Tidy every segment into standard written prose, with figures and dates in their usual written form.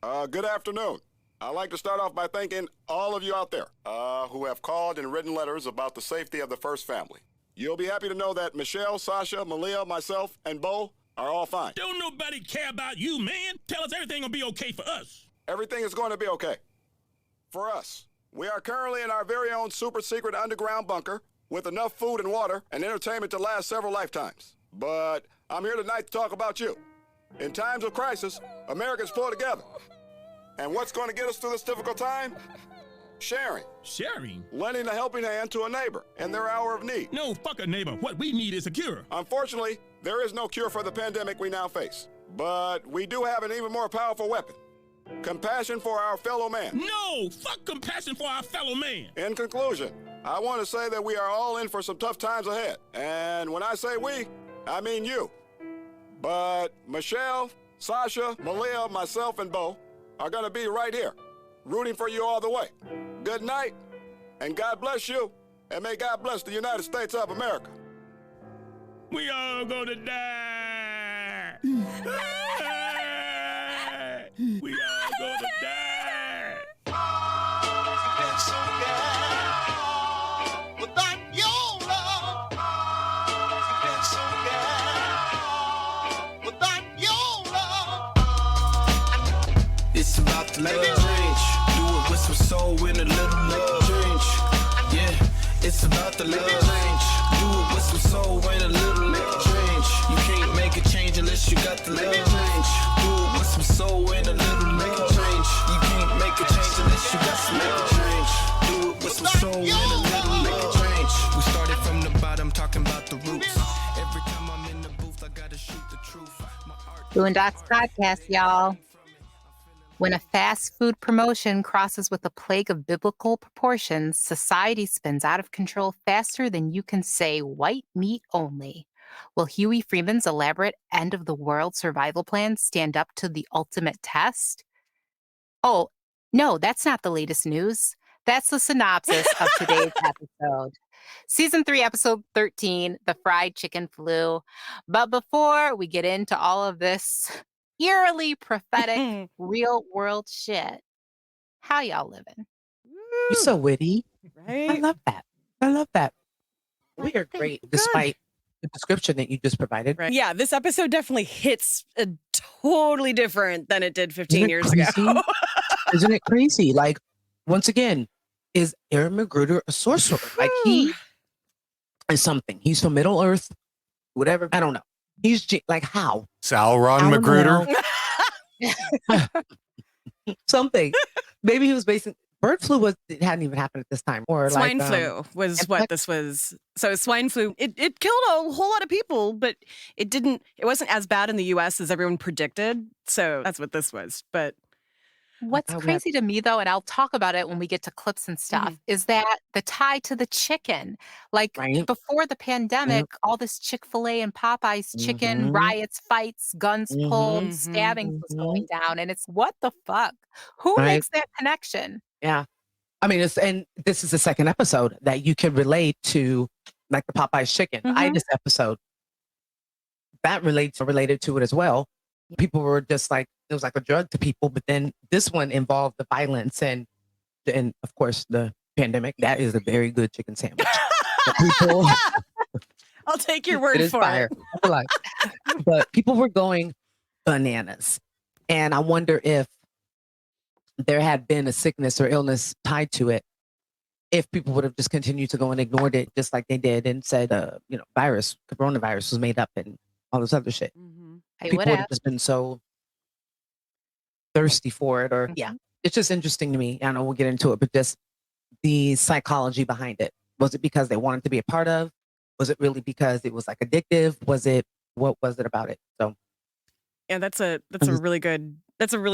Good afternoon. I'd like to start off by thanking all of you out there who have called and written letters about the safety of the First family. You'll be happy to know that Michelle, Sasha, Malia, myself, and Bo are all fine. Don't nobody care about you, man. Tell us everything will be okay for us. Everything is going to be okay. For us. We are currently in our very own super secret underground bunker with enough food and water and entertainment to last several lifetimes. But I'm here tonight to talk about you. In times of crisis, Americans pull together. And what's going to get us through this difficult time? Sharing. Sharing? Lending a helping hand to a neighbor in their hour of need. No, fuck a neighbor. What we need is a cure. Unfortunately, there is no cure for the pandemic we now face. But we do have an even more powerful weapon. Compassion for our fellow man. No, fuck compassion for our fellow man. In conclusion, I want to say that we are all in for some tough times ahead. And when I say we, I mean you. But Michelle, Sasha, Malia, myself, and Bo are going to be right here, rooting for you all the way. Good night, and God bless you, and may God bless the United States of America. We all gonna die. We all gonna die. Been so bad without your love. Been so bad without your love. It's about to make a change. Do it with some soul and a little love. Change. Yeah, it's about to make a change. Do it with some soul and a little love. Change. You can't make a change unless you got the love. Change. Do it with some soul and a little love. Change. You can't make a change unless you got some make a change. Do it with some soul and a little love. Change. We started from the bottom, talking about the roots. Every time I'm in the booth, I gotta shoot the truth. Boondocks Podcast, y'all. When a fast food promotion crosses with a plague of biblical proportions, society spins out of control faster than you can say white meat only. Will Huey Freeman's elaborate end-of-the-world survival plan stand up to the ultimate test? Oh, no, that's not the latest news. That's the synopsis of today's episode. Season 3, episode 13, The Fried Chicken Flu. But before we get into all of this eerily prophetic real-world shit, how y'all living? You're so witty. Right? I love that. I love that. We are Thank great, you. despite the description that you just provided. Right. Yeah, this episode definitely hits totally different than it did 15 Isn't it years crazy? ago. Isn't it crazy? Like, once again, is Aaron McGruder a sorcerer? Like, he is something. He's from Middle Earth, whatever. I don't know. He's like, how? Sauron I don't Magruder. know. Something. Maybe he was basing. Bird flu it hadn't even happened at this time. Or Swine like, flu was what this was. So swine flu, it killed a whole lot of people, but it wasn't as bad in the US as everyone predicted. So that's what this was. But What's Oh, yeah. crazy to me, though, and I'll talk about it when we get to clips and stuff, is that the tie to the chicken. Like Right. before the pandemic, all this Chick-fil-A and Popeyes chicken Mhm. riots, fights, guns pulled, Mhm. stabbings was going down. And it's what the fuck? Who Right. makes that connection? Yeah. I mean, and this is the second episode that you can relate to, like the Popeye's chicken. The Mhm. Itis episode. That related to it as well. People were just like, it was like a drug to people, but then this one involved the violence and of course the pandemic. That is a very good chicken sandwich. But people, I'll take your it word is for fire. it. Like, but people were going bananas. And I wonder if there had been a sickness or illness tied to it, if people would have just continued to go and ignored it just like they did and said, coronavirus was made up and all this other shit. I People would would have. have just been so thirsty for it, or yeah, it's just interesting to me. I know we'll get into it, but just the psychology behind it. Was it because they wanted to be a part of? Was it really because it was like addictive? What was it about it? So Yeah, that's a Mhm. really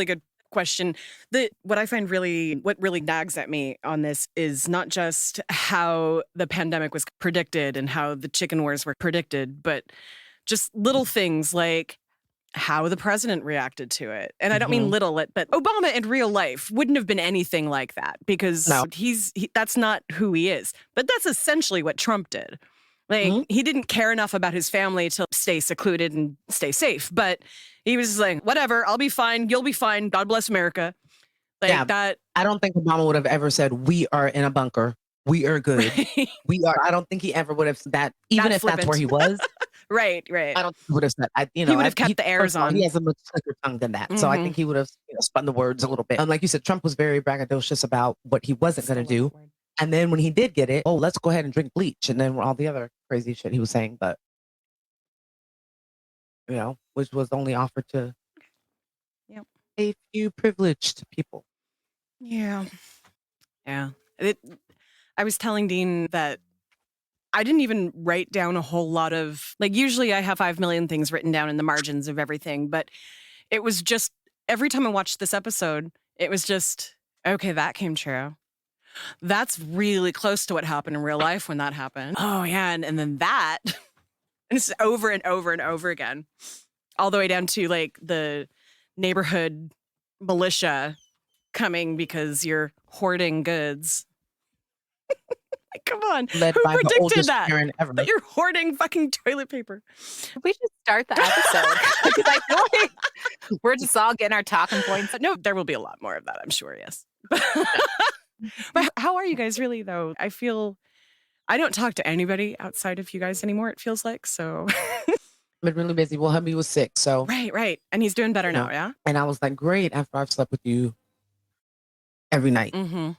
good question. What really nags at me on this is not just how the pandemic was predicted and how the chicken wars were predicted, but just little things like how the president reacted to it. And I don't mean but Obama in real life wouldn't have been anything like that because No. that's not who he is. But that's essentially what Trump did. Like, he didn't care enough about his family to stay secluded and stay safe. But he was just like, whatever, I'll be fine. You'll be fine. God bless America. Like that. I don't think Obama would have ever said, we are in a bunker. We are good. Right. We are. I don't think he ever would have said that, even if that's where he was. Right. I don't think he would have said, he would have kept the airs on. He has a much slicker tongue than that. So I think he would have spun the words a little bit. Like you said, Trump was very braggadocious about what he wasn't going to do. And then when he did get it, let's go ahead and drink bleach. And then all the other crazy shit he was saying, but, which was only offered to a few privileged people. Yeah. I was telling Dean that I didn't even write down a whole lot of, like, usually I have 5 million things written down in the margins of everything, but it was just, every time I watched this episode, it was just, okay, that came true. That's really close to what happened in real life when that happened. Oh, yeah. And then that, and it's over and over and over again, all the way down to like the neighborhood militia coming because you're hoarding goods. Like, come on. Led Who by the predicted oldest that? parent ever. That you're hoarding fucking toilet paper. We should start the episode because I feel like we're just all getting our talking points. But no, there will be a lot more of that, I'm sure, yes. But how are you guys really, though? I feel I don't talk to anybody outside of you guys anymore, it feels like, so. I've been really busy. Well, hubby was sick, so. Right. And he's doing better now, yeah? And I was like, great, after I've slept with you every night. Mm-hmm.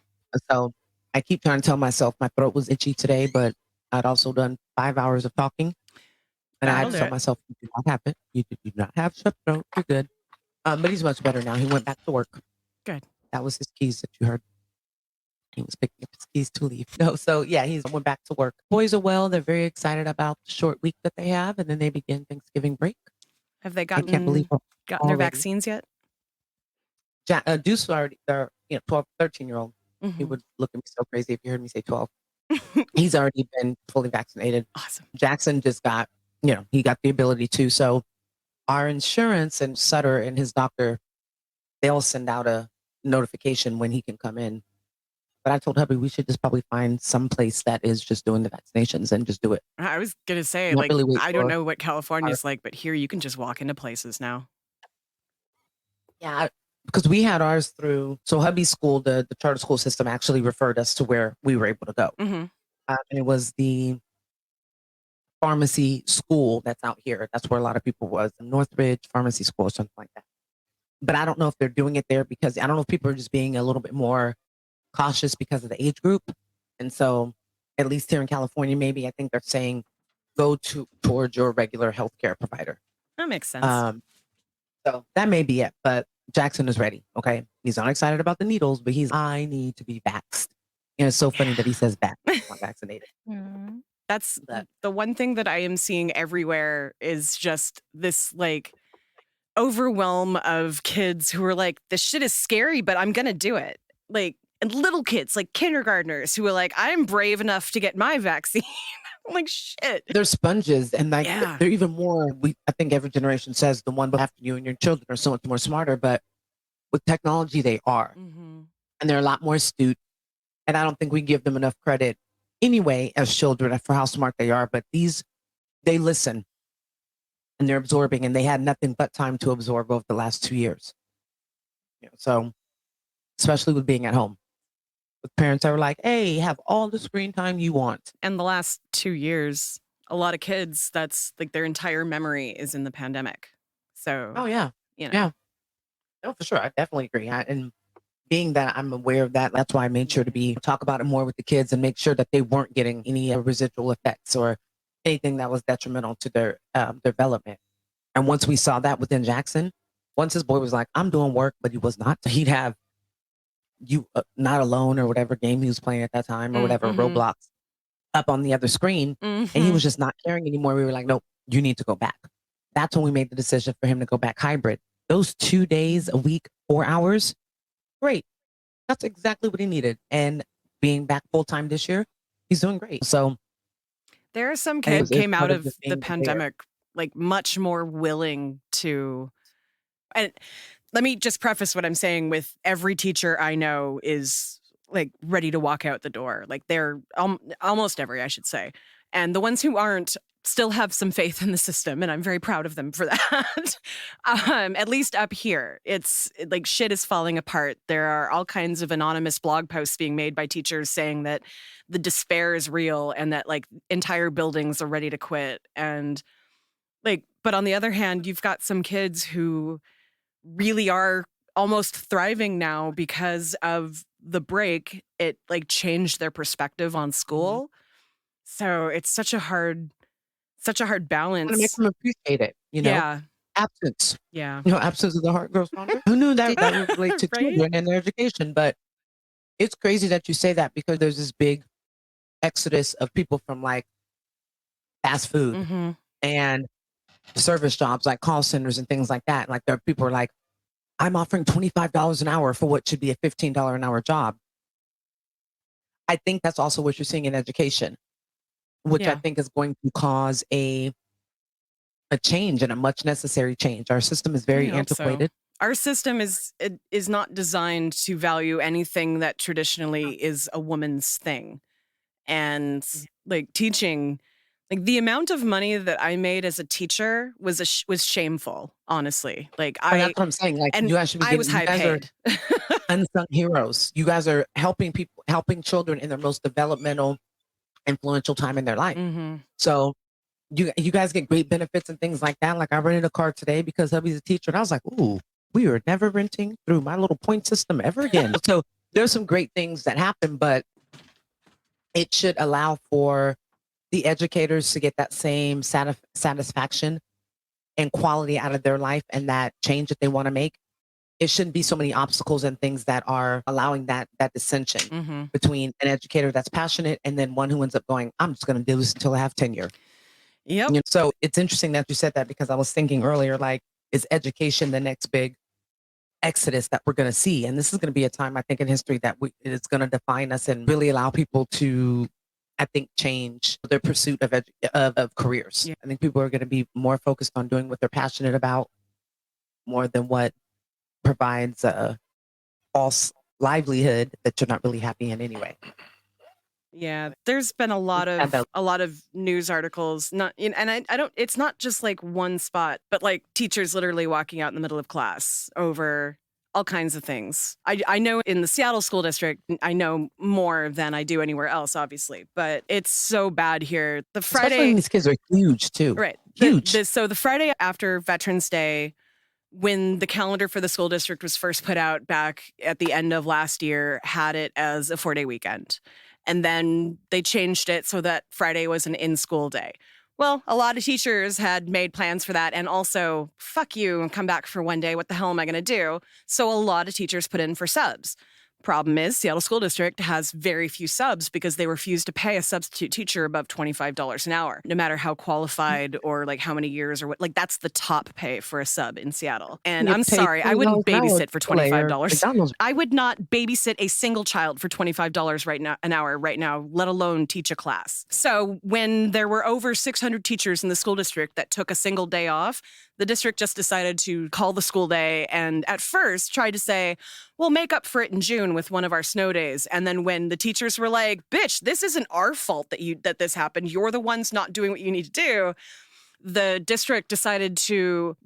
So I keep trying to tell myself my throat was itchy today, but I'd also done 5 hours of talking. And I had to tell myself, you do not have it. You do not have strep throat. You're good. But he's much better now. He went back to work. Good. That was his keys that you heard. He was picking up his keys to leave. No, so yeah, he went back to work. Boys are well. They're very excited about the short week that they have, and then they begin Thanksgiving break. Have they I can't believe gotten their vaccines yet? Deuce already, they're 12, 13-year-old. Mm-hmm. He would look at me so crazy if you heard me say 12. He's already been fully vaccinated. Awesome. Jackson just got, he got the ability to. So our insurance and Sutter and his doctor, they'll send out a notification when he can come in. But I told hubby we should just probably find some place that is just doing the vaccinations and just do it. I was going to say, Not really wait I don't for know what California's like, but here you can just walk into places now. Yeah, because we had ours through, so hubby's school, the charter school system actually referred us to where we were able to go. Mm-hmm. And it was the pharmacy school that's out here. That's where a lot of people was, the Northridge Pharmacy School or something like that. But I don't know if they're doing it there because I don't know if people are just being a little bit more cautious because of the age group. And so at least here in California, maybe I think they're saying go towards your regular healthcare provider. That makes sense. So that may be it, but Jackson is ready. Okay. He's not excited about the needles, but I need to be vaxxed. It's so funny that he says that he's not vaccinated. That's the one thing that I am seeing everywhere is just this like overwhelm of kids who are like, this shit is scary, but I'm going to do it. Like, and little kids, like kindergartners who are like, I'm brave enough to get my vaccine. I'm like, shit. They're sponges. And like, they're even more, I think every generation says the one after you and your children are so much more smarter, but with technology, they are. Mm-hmm. And they're a lot more astute. And I don't think we give them enough credit anyway as children for how smart they are. But they listen and they're absorbing, and they had nothing but time to absorb over the last 2 years. So especially with being at home. With parents that were like, hey, have all the screen time you want. And the last 2 years, a lot of kids, that's like their entire memory is in the pandemic. So, Yeah. No, for sure. I definitely agree. And being that I'm aware of that, that's why I made sure to talk about it more with the kids and make sure that they weren't getting any residual effects or anything that was detrimental to their development. And once we saw that within Jackson, once his boy was like, I'm doing work, but he was not, he'd have you Not Alone or whatever game he was playing at that time or whatever, Roblox, up on the other screen. And he was just not caring anymore. We were like, nope, you need to go back. That's when we made the decision for him to go back hybrid. Those 2 days a week, 4 hours, great. That's exactly what he needed. And being back full time this year, he's doing great. So there are some kids came out of the pandemic like much more willing to, and let me just preface what I'm saying with every teacher I know is like ready to walk out the door. Like they're almost every, I should say. And the ones who aren't still have some faith in the system, and I'm very proud of them for that. At least up here, it's like shit is falling apart. There are all kinds of anonymous blog posts being made by teachers saying that the despair is real and that like entire buildings are ready to quit. And like, but on the other hand, you've got some kids who really are almost thriving now because of the break. It like changed their perspective on school. So it's such a hard balance. To make them appreciate it, you know? Yeah. Absence. Yeah. You know, absence of the heart grows fonder. Who knew that would relate to Right? children and their education? But it's crazy that you say that because there's this big exodus of people from like fast food Mm-hmm. and service jobs like call centers and things like that. Like there are people who are like, I'm offering $25 an hour for what should be a $15 an hour job. I think that's also what you're seeing in education, which I Yeah. think is going to cause a change and a much necessary change. Our system is very I hope so. antiquated. Our system is not designed to value anything that traditionally is a woman's thing. And like teaching, like the amount of money that I made as a teacher was was shameful, honestly. Like But that's what I'm saying. Like and you guys should be I was high you guys are paid. unsung heroes. You guys are helping people, helping children in their most developmental, influential time in their life. Mm-hmm. So you guys get great benefits and things like that. Like I rented a car today because hubby's a teacher, and I was like, ooh, we are never renting through my little point system ever again. So there's some great things that happen, but it should allow for the educators to get that same satisfaction and quality out of their life and that change that they want to make. It shouldn't be so many obstacles and things that are allowing that dissension Mm-hmm. between an educator that's passionate and then one who ends up going, I'm just going to do this until I have tenure. Yep. You know, so it's interesting that you said that because I was thinking earlier, like, is education the next big exodus that we're going to see? And this is going to be a time, I think, in history that it's going to define us and really allow people to, I think, change their pursuit of careers. Yeah. I think people are going to be more focused on doing what they're passionate about more than what provides a false livelihood that you're not really happy in anyway. Yeah, there's been a lot of news articles, and I don't. It's not just like one spot, but like teachers literally walking out in the middle of class over all kinds of things. I know in the Seattle school district, I know more than I do anywhere else, obviously, but it's so bad here. The Especially Friday, when these kids are huge too. right? Huge. So the Friday after Veterans Day, when the calendar for the school district was first put out back at the end of last year, had it as a 4-day weekend. And then they changed it so that Friday was an in-school day. Well, a lot of teachers had made plans for that. And also, fuck you and come back for one day. What the hell am I going to do? So a lot of teachers put in for subs. Problem is, Seattle School District has very few subs because they refuse to pay a substitute teacher above $25 an hour, no matter how qualified or like how many years or what. Like that's the top pay for a sub in Seattle. And I'm sorry, I wouldn't babysit for $25. I would not babysit a single child for $25 an hour right now, let alone teach a class. So when there were over 600 teachers in the school district that took a single day off, the district just decided to call the school day and at first tried to say, we'll make up for it in June with one of our snow days. And then when the teachers were like, bitch, this isn't our fault that this happened. You're the ones not doing what you need to do. The district decide to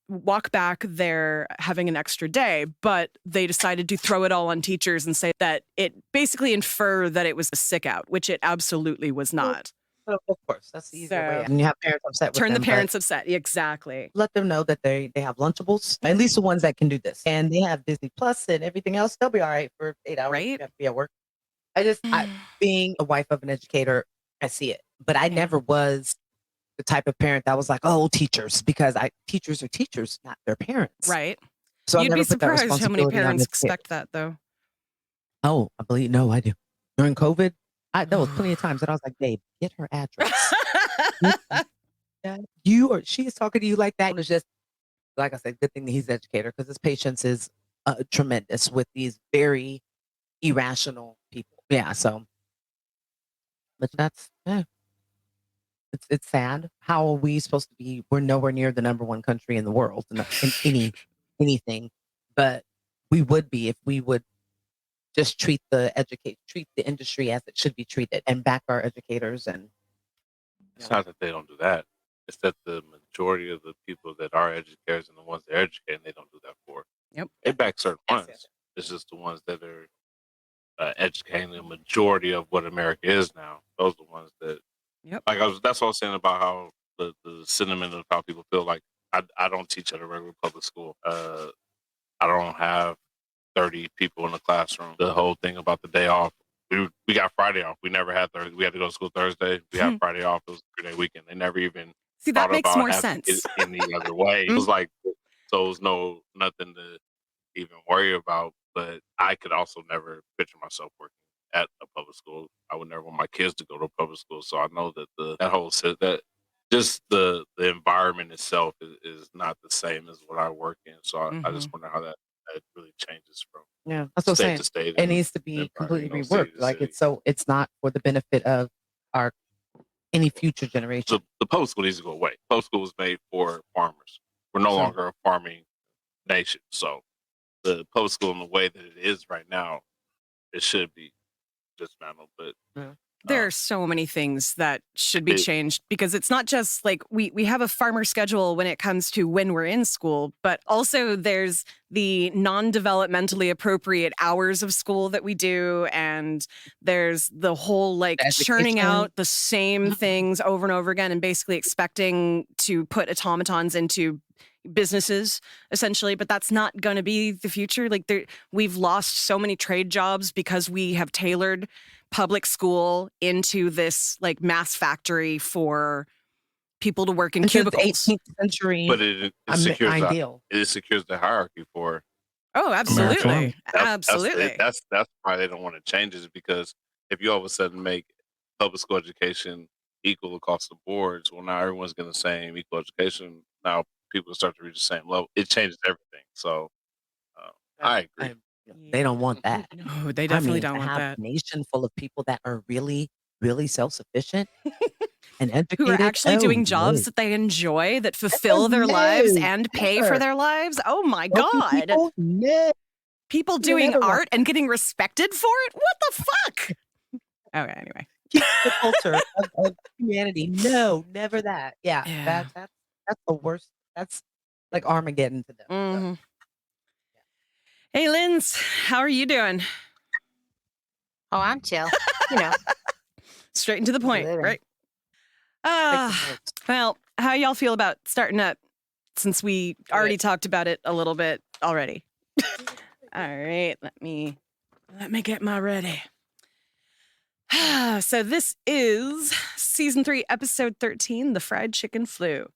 walk back their having an extra day, but they decided to throw it all on teachers and say that it basically infer that it was a sick out, which it absolutely was not. Of course, that's the easier way. So, And you have parents upset with turn them, the parents upset. Exactly. let them know that they have Lunchables, at least the ones that can do this. And they have Disney Plus and everything else. They'll be all right for 8 hours. Right? You have to be at work. Being a wife of an educator, I see it. But I never was the type of parent that was like, oh, teachers, because teachers are teachers, not their parents. Right. So I You'd never be put that surprised how many responsibility on parents the kid. expect that, though. Oh, I believe, no, I do. During COVID, there was plenty of times that I was like, babe, get her address. She is talking to you like that. It's just, like I said, good thing that he's an educator because his patience is tremendous with these very irrational people. Yeah, so, but it's sad. How are we supposed to be? We're nowhere near the number one country in the world in anything, but we would be if we would just treat the industry as it should be treated, and back our educators. And It's not that they don't do that. It's that the majority of the people that are educators and the ones that are educating, they don't do that for. Yep. They back certain Yes, ones. It's just the ones that are educating the majority of what America is now. Those are the ones that, Yep. that's what I was saying about how the sentiment of how people feel. Like, I don't teach at a regular public school. I don't have 30 people in the classroom. The whole thing about the day off, we got Friday off. We never had Thursday. We had to go to school Thursday. We had Friday off. It was a 3-day weekend. They never even See, that thought makes about more having sense. it any other way. It was like, so it was nothing to even worry about. But I could also never picture myself working at a public school. I would never want my kids to go to a public school. So I know that that just the environment itself is not the same as what I work in. So I just wonder how that really changes from that's what I'm state saying. to state. It needs to be completely reworked. Like city. it's not for the benefit of any future generation. The public school needs to go away. Public school was made for farmers. We're no longer a farming nation. So the public school in the way that it is right now, it should be dismantled. But There are so many things that should be changed, because it's not just like we have a farmer schedule when it comes to when we're in school, but also there's the non-developmentally appropriate hours of school that we do. And there's the whole like churning out the same things over and over again and basically expecting to put automatons into businesses essentially, but that's not going to be the future. Like we've lost so many trade jobs because we have tailored public school into this like mass factory for people to work in cubicles. 18th century, but it secures ideal. It secures the hierarchy for. Oh, absolutely, absolutely. That's why they don't want to change it, because if you all of a sudden make public school education equal across the boards, well, now everyone's getting the same equal education. Now people start to reach the same level. It changes everything. So I agree. They don't want that. No, they definitely don't want that. A nation full of people that are really, really self-sufficient and educated, who are actually doing jobs that they enjoy, that fulfill their lives and pay for their lives. Oh my God. People doing art and getting respected for it? What the fuck? Okay, anyway. Keep the culture of humanity. No, never that. Yeah. That's the worst. That's like Armageddon to them. Mm-hmm. Hey, Linz, how are you doing? Oh, I'm chill. Straight and to the point, right? Well, how y'all feel about starting up, since we already talked about it a little bit already? All right, let me get my ready. So this is season 3, episode 13, the fried chicken flu.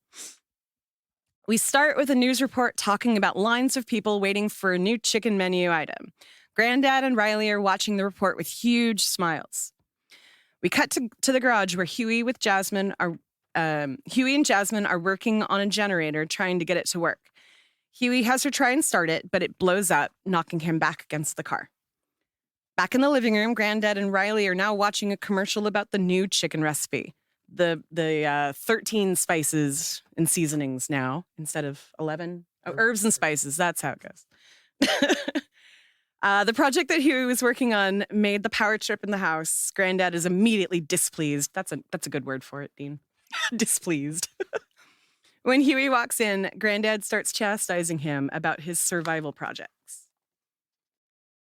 We start with a news report talking about lines of people waiting for a new chicken menu item. Granddad and Riley are watching the report with huge smiles. We cut to the garage where Huey and Jasmine are working on a generator trying to get it to work. Huey has her try and start it, but it blows up, knocking him back against the car. Back in the living room, Granddad and Riley are now watching a commercial about the new chicken recipe. The 13 spices and seasonings now instead of 11. Oh, herbs and spices. That's how it goes. The project that Huey was working on made the power trip in the house. Granddad is immediately displeased. That's a good word for it, Dean. Displeased. When Huey walks in, Granddad starts chastising him about his survival projects.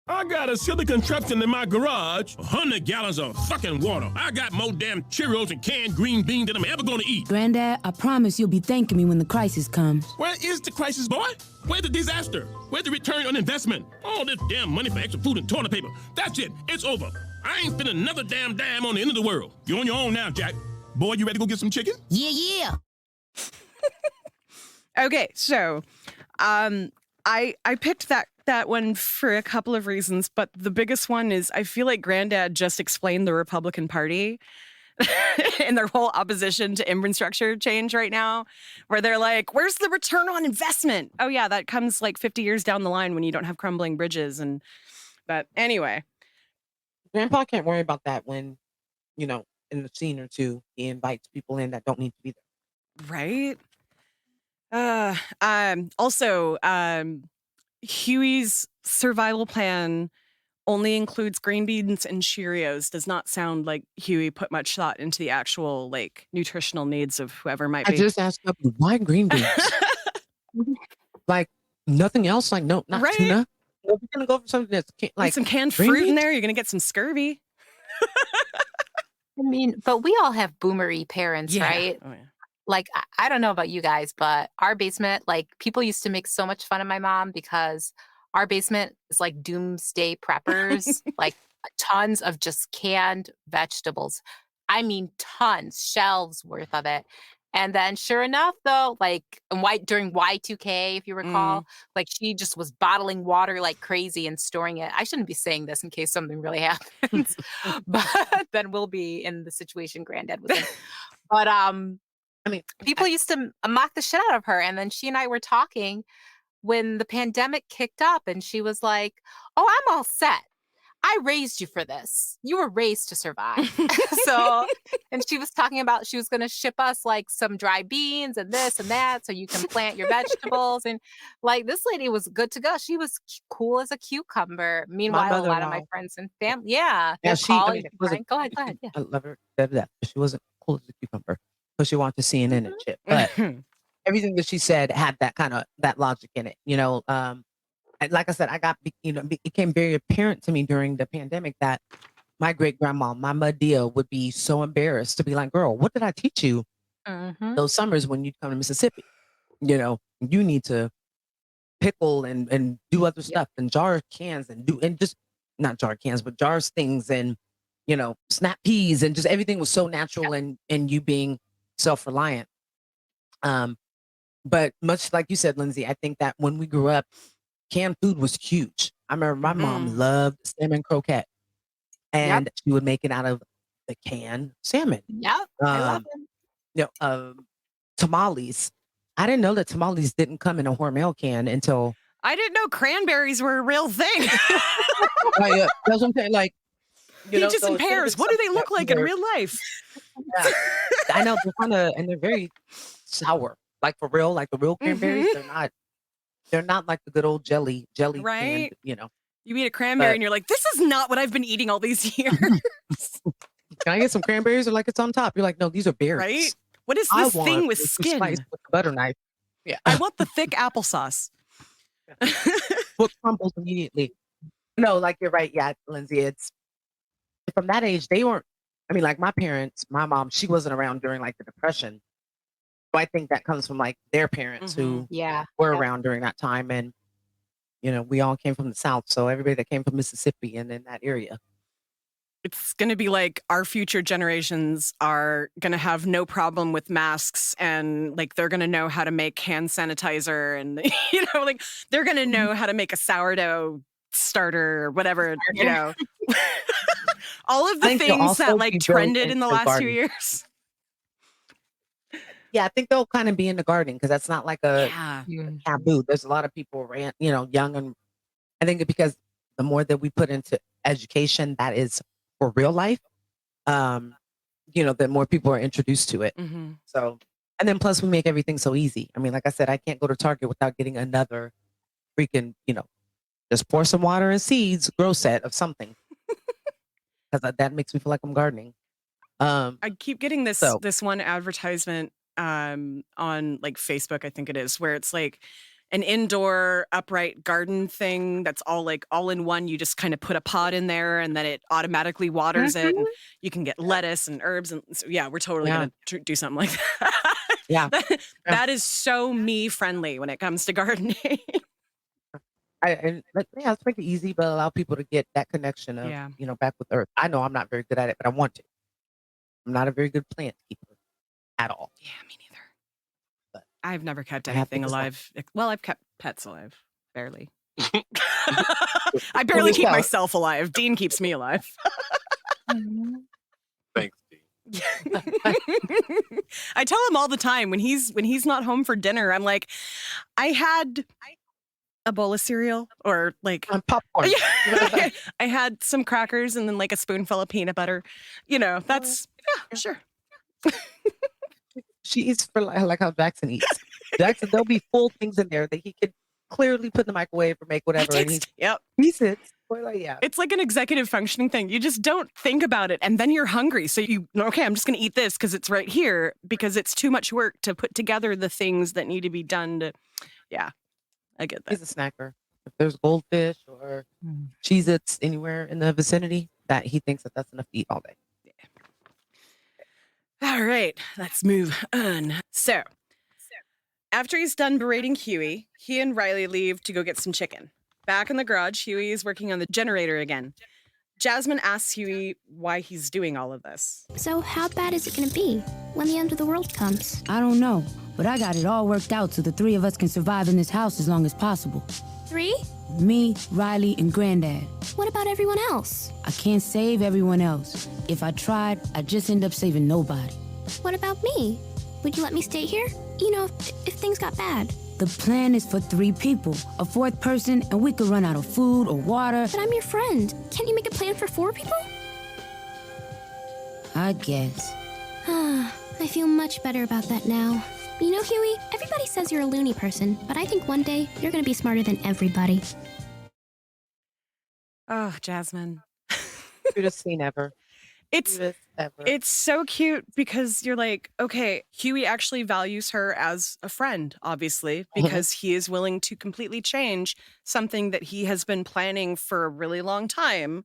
I got a silly contraption in my garage, 100 gallons of fucking water. I got more damn Cheerios and canned green beans than I'm ever gonna eat. Granddad, I promise you'll be thanking me when the crisis comes. Where is the crisis, boy? Where's the disaster? Where's the return on investment? All this damn money for extra food and toilet paper. That's it. It's over. I ain't spending another damn dime on the end of the world. You're on your own now, Jack. Boy, you ready to go get some chicken? Yeah. Okay, so I picked that one for a couple of reasons, but the biggest one is I feel like Granddad just explained the Republican Party and their whole opposition to infrastructure change right now, where they're like, where's the return on investment? Oh yeah, that comes like 50 years down the line when you don't have crumbling bridges. But anyway. Grandpa can't worry about that when, in a scene or two, he invites people in that don't need to be there. Right? Also, Huey's survival plan only includes green beans and Cheerios does not sound like Huey put much thought into the actual like nutritional needs of whoever might I be. just asked up, why green beans? Like nothing else? Like no, not Right? tuna. We're gonna go for something that's like some canned green fruit in beans? there. You're gonna get some scurvy. I mean, but we all have boomery parents, right? Oh, yeah. Like, I don't know about you guys, but our basement, like, people used to make so much fun of my mom because our basement is like doomsday preppers, like tons of just canned vegetables. I mean, tons, shelves worth of it. And then sure enough, though, like during Y2K, if you recall, like she just was bottling water like crazy and storing it. I shouldn't be saying this in case something really happens, but then we'll be in the situation Granddad was in. But I mean, people used to mock the shit out of her. And then she and I were talking when the pandemic kicked up and she was like, "Oh, I'm all set. I raised you for this. You were raised to survive." So, and she was talking about she was going to ship us like some dry beans and this and that so you can plant your vegetables. And like this lady was good to go. She was cool as a cucumber. Meanwhile, a lot of my friends and family, Yeah, they're she. I calling. mean, it wasn't. Go ahead. Yeah. I love her to death. But she wasn't cool as a cucumber, so she wanted CNN and shit. But everything that she said had that kind of that logic in it, you know. And like I said, it became very apparent to me during the pandemic that my great grandma, my Madea, would be so embarrassed to be like, "Girl, what did I teach you those summers when you'd come to Mississippi? You know, you need to pickle and do other stuff and jar cans and just not jar cans, but jars things and you know, snap peas and just everything was so natural and you being self-reliant. But much like you said, Lindsay, I think that when we grew up, canned food was huge. I remember my mom loved salmon croquette, and she would make it out of the canned salmon. Yep, I love them. You know, tamales. I didn't know that tamales didn't come in a Hormel can until I didn't know cranberries were a real thing. that's what I'm saying. Like, peaches and pears. What do they look like in real life? Yeah. I know and they're very sour. Like for real, like the real cranberries, they're not like the good old jelly, right? Canned, you know. You eat a cranberry and you're like, this is not what I've been eating all these years. Can I get some cranberries? Or like it's on top. You're like, no, these are berries. Right? What is this thing with skin? With the butter knife. Yeah. I want the thick applesauce. What crumbles immediately. No, like you're right. Yeah, Lindsay, it's from that age, they weren't, I mean, like my parents, my mom, she wasn't around during like the Depression. So I think that comes from like their parents who were around during that time. And, you know, we all came from the South. So everybody that came from Mississippi and in that area. It's going to be like our future generations are going to have no problem with masks and like they're going to know how to make hand sanitizer and, you know, like they're going to know how to make a sourdough starter or whatever, you know. All of the things that like trended in the last 2 years. Yeah, I think they'll kind of be in the gardening because that's not like a taboo. There's a lot of people, you know, young, and I think because the more that we put into education, that is for real life, you know, the more people are introduced to it. So, and then plus we make everything so easy. I mean, like I said, I can't go to Target without getting another freaking, you know, just pour some water and seeds, grow set of something. Because that makes me feel like I'm gardening. I keep getting this one advertisement on like Facebook, I think it is, where it's like an indoor upright garden thing that's all in one. You just kind of put a pot in there and then it automatically waters it. And you can get lettuce and herbs. And so, yeah, we're totally going to do something like that. Yeah. That is so me friendly when it comes to gardening. Let's make it easy, but allow people to get that connection of, you know, back with earth. I know I'm not very good at it, but I want to. I'm not a very good plant keeper at all. Yeah, me neither. But I've never kept anything alive. Well, I've kept pets alive, barely. I barely keep myself alive. Dean keeps me alive. Thanks, Dean. I tell him all the time when he's not home for dinner, I'm like, I had a bowl of cereal or like popcorn. I had some crackers and then like a spoonful of peanut butter. You know, that's sure. She eats for like how Jackson eats. Jackson, there'll be full things in there that he could clearly put in the microwave or make whatever. And he sits Yeah. It's like an executive functioning thing. You just don't think about it, and then you're hungry. So okay, I'm just going to eat this because it's right here, because it's too much work to put together the things that need to be done. I get that. He's a snacker. If there's goldfish or Cheez-Its anywhere in the vicinity, that he thinks that that's enough to eat all day. All right, let's move on. So, after he's done berating Huey, he and Riley leave to go get some chicken. Back in the garage, Huey is working on the generator again. Jasmine asks Huey why he's doing all of this. So how bad is it going to be when the end of the world comes? I don't know, but I got it all worked out so the three of us can survive in this house as long as possible. 3? Me, Riley, and Granddad. What about everyone else? I can't save everyone else. If I tried, I'd just end up saving nobody. What about me? Would you let me stay here? You know, if things got bad. The plan is for 3 people, a 4th person, and we could run out of food or water. But I'm your friend. Can't you make a plan for 4 people? I guess. I feel much better about that now. You know, Huey, everybody says you're a loony person, but I think one day you're going to be smarter than everybody. Oh, Jasmine. Cutest scene ever. It's so cute because you're like, okay, Huey actually values her as a friend, obviously, because he is willing to completely change something that he has been planning for a really long time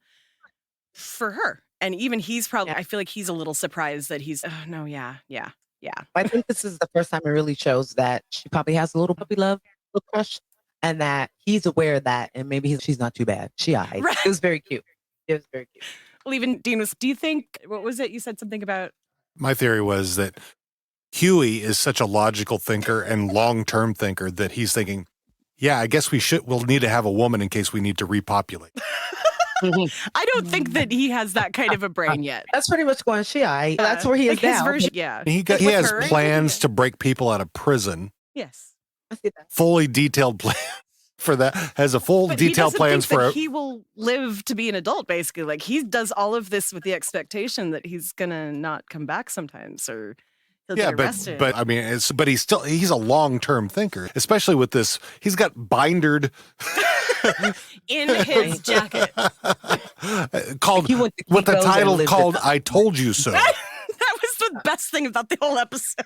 for her. And even he's probably, I feel like he's a little surprised that he's, oh, no, yeah. I think this is the first time it really shows that she probably has a little puppy love, little crush, and that he's aware of that, and maybe she's not too bad. She all right. Right. It was very cute. Well, even Dean do you think, what was it? You said something about. My theory was that Huey is such a logical thinker and long-term thinker that he's thinking, yeah, I guess we'll need to have a woman in case we need to repopulate. I don't think that he has that kind of a brain yet. That's pretty much going, that's where he is like his now. version, He has plans to break people out of prison. Yes. I see that. Fully detailed plan for that. Has a full detailed plans for he will live to be an adult, basically. Like he does all of this with the expectation that he's gonna not come back sometimes, or he'll get arrested. But I mean, he's a long-term thinker, especially with this. He's got bindered in his jacket called with the title called "I Told You So." That was the best thing about the whole episode.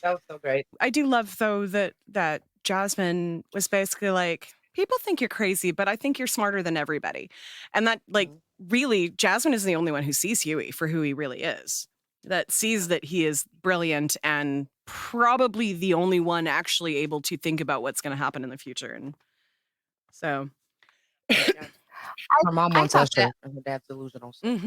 That was so great. I do love though that Jasmine was basically like, people think you're crazy, but I think you're smarter than everybody. And that really, Jasmine is the only one who sees Huey for who he really is. That sees that he is brilliant and probably the only one actually able to think about what's going to happen in the future. And so. Her mom wants us to, and her dad's delusional. So.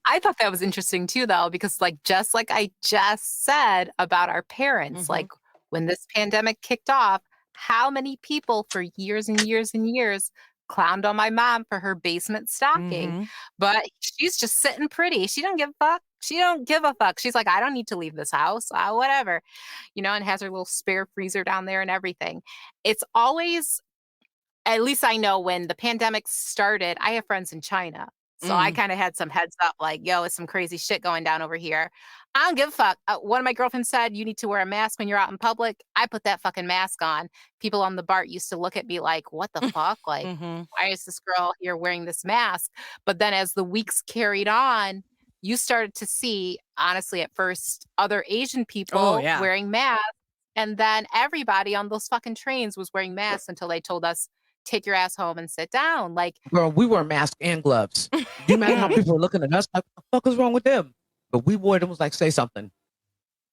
I thought that was interesting too, though, because just like I just said about our parents, like when this pandemic kicked off, how many people for years and years and years clowned on my mom for her basement stocking, but she's just sitting pretty. She don't give a fuck. She don't give a fuck. She's like, I don't need to leave this house, whatever, and has her little spare freezer down there and everything. It's always, at least I know when the pandemic started, I have friends in China. So I kind of had some heads up like, yo, it's some crazy shit going down over here. I don't give a fuck. One of my girlfriends said, you need to wear a mask when you're out in public. I put that fucking mask on. People on the BART used to look at me like, what the fuck? Like, why is this girl here wearing this mask? But then as the weeks carried on, you started to see, honestly, at first, other Asian people wearing masks. And then everybody on those fucking trains was wearing masks until they told us, take your ass home and sit down. Like, girl, we wore masks and gloves. Do you imagine how people were looking at us like, what the fuck is wrong with them? But we wore them, was like, say something.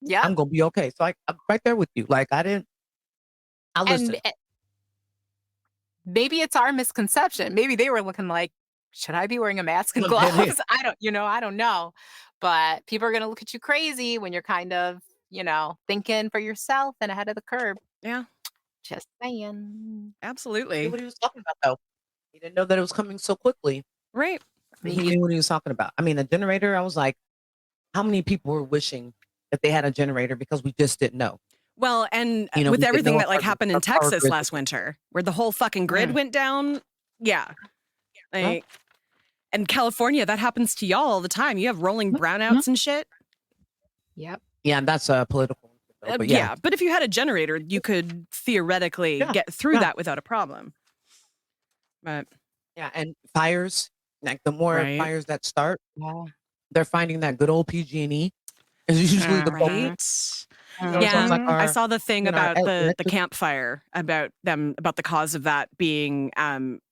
Yeah. I'm going to be okay. So I'm right there with you. Like, I listened. Maybe it's our misconception. Maybe they were looking like, should I be wearing a mask and gloves? I don't know. But people are going to look at you crazy when you're kind of, thinking for yourself and ahead of the curve. Yeah. Just saying. Absolutely. He knew what he was talking about, though. He didn't know that it was coming so quickly. Right. He knew what he was talking about. I mean, a generator, I was like, how many people were wishing that they had a generator because we just didn't know? Well, and with everything that happened in Texas last winter, where the whole fucking grid went down. Yeah. And California, that happens to y'all all the time. You have rolling brownouts and shit. Yep. Yeah, and that's political. But but if you had a generator, you could theoretically get through that without a problem. But Yeah, and fires, like the more Right. fires that start, they're finding that good old PG&E is usually the culprit. right. You know, it sounds Yeah, like I saw the thing you know, our about the electric- campfire about the cause of that being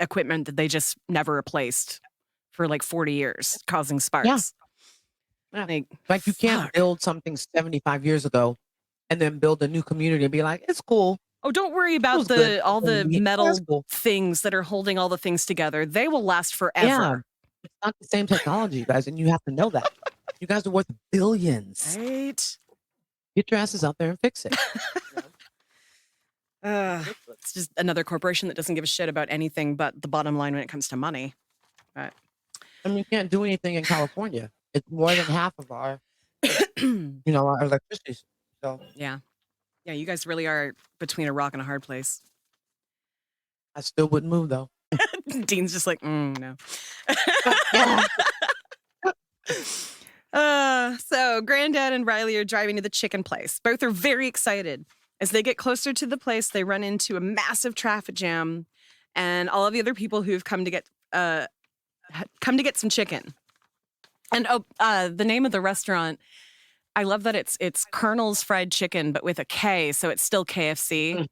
equipment that they just never replaced for like 40 years, causing sparks. Yeah. Like you can't fuck. build something 75 years ago and then build a new community and be like, it's cool. Oh, don't worry It about was good all for the me. metal That's cool. things that are holding all the things together. They will last forever. Yeah, it's not the same technology, you guys, and you have to know that. You guys are worth billions. Right? Get your asses out there and fix it. It's just another corporation that doesn't give a shit about anything but the bottom line when it comes to money. But I mean, you can't do anything in California. It's more than half of our, our electricity. So yeah, you guys really are between a rock and a hard place. I still wouldn't move though. Dean's just like, no. So Granddad and Riley are driving to the chicken place. Both are very excited. As they get closer to the place, they run into a massive traffic jam, and all of the other people who've come to get some chicken. And the name of the restaurant, I love that it's Colonel's Fried Chicken, but with a K, so it's still KFC.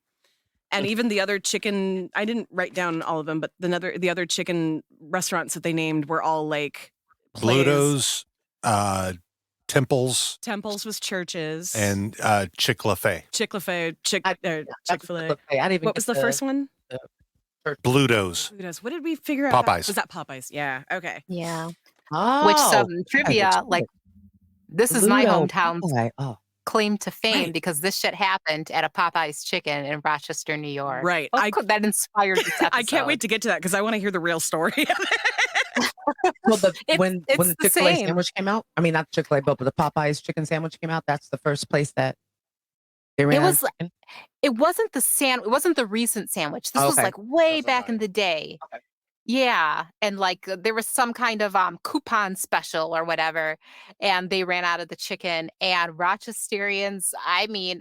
And even the other chicken, I didn't write down all of them, but the other chicken restaurants that they named were all like plays. Bluto's, Temples, Temples was churches. and Chick-fil-A. Chick-fil-A, Chick-fil-A. I didn't even What was the first one? Bluto's. What did we figure out? Popeyes. Was that Popeyes? Yeah. Okay. Yeah. Oh, Which some trivia, like, this is my Bluto, hometown's Popeye. Oh, claim to fame Right. because this shit happened at a Popeyes chicken in Rochester, New York. Right. That inspired this episode. I can't wait to get to that because I want to hear the real story. well, when it's the the Chick-fil-A same. sandwich came out, I mean not Chick-fil-A, but the Popeyes chicken sandwich came out. That's the first place that they ran. It out of was chicken. It wasn't it wasn't the recent sandwich. This was Okay. like way Sounds back about in the day. Okay. Yeah, and like there was some kind of coupon special or whatever, and they ran out of the chicken. And Rochesterians, I mean,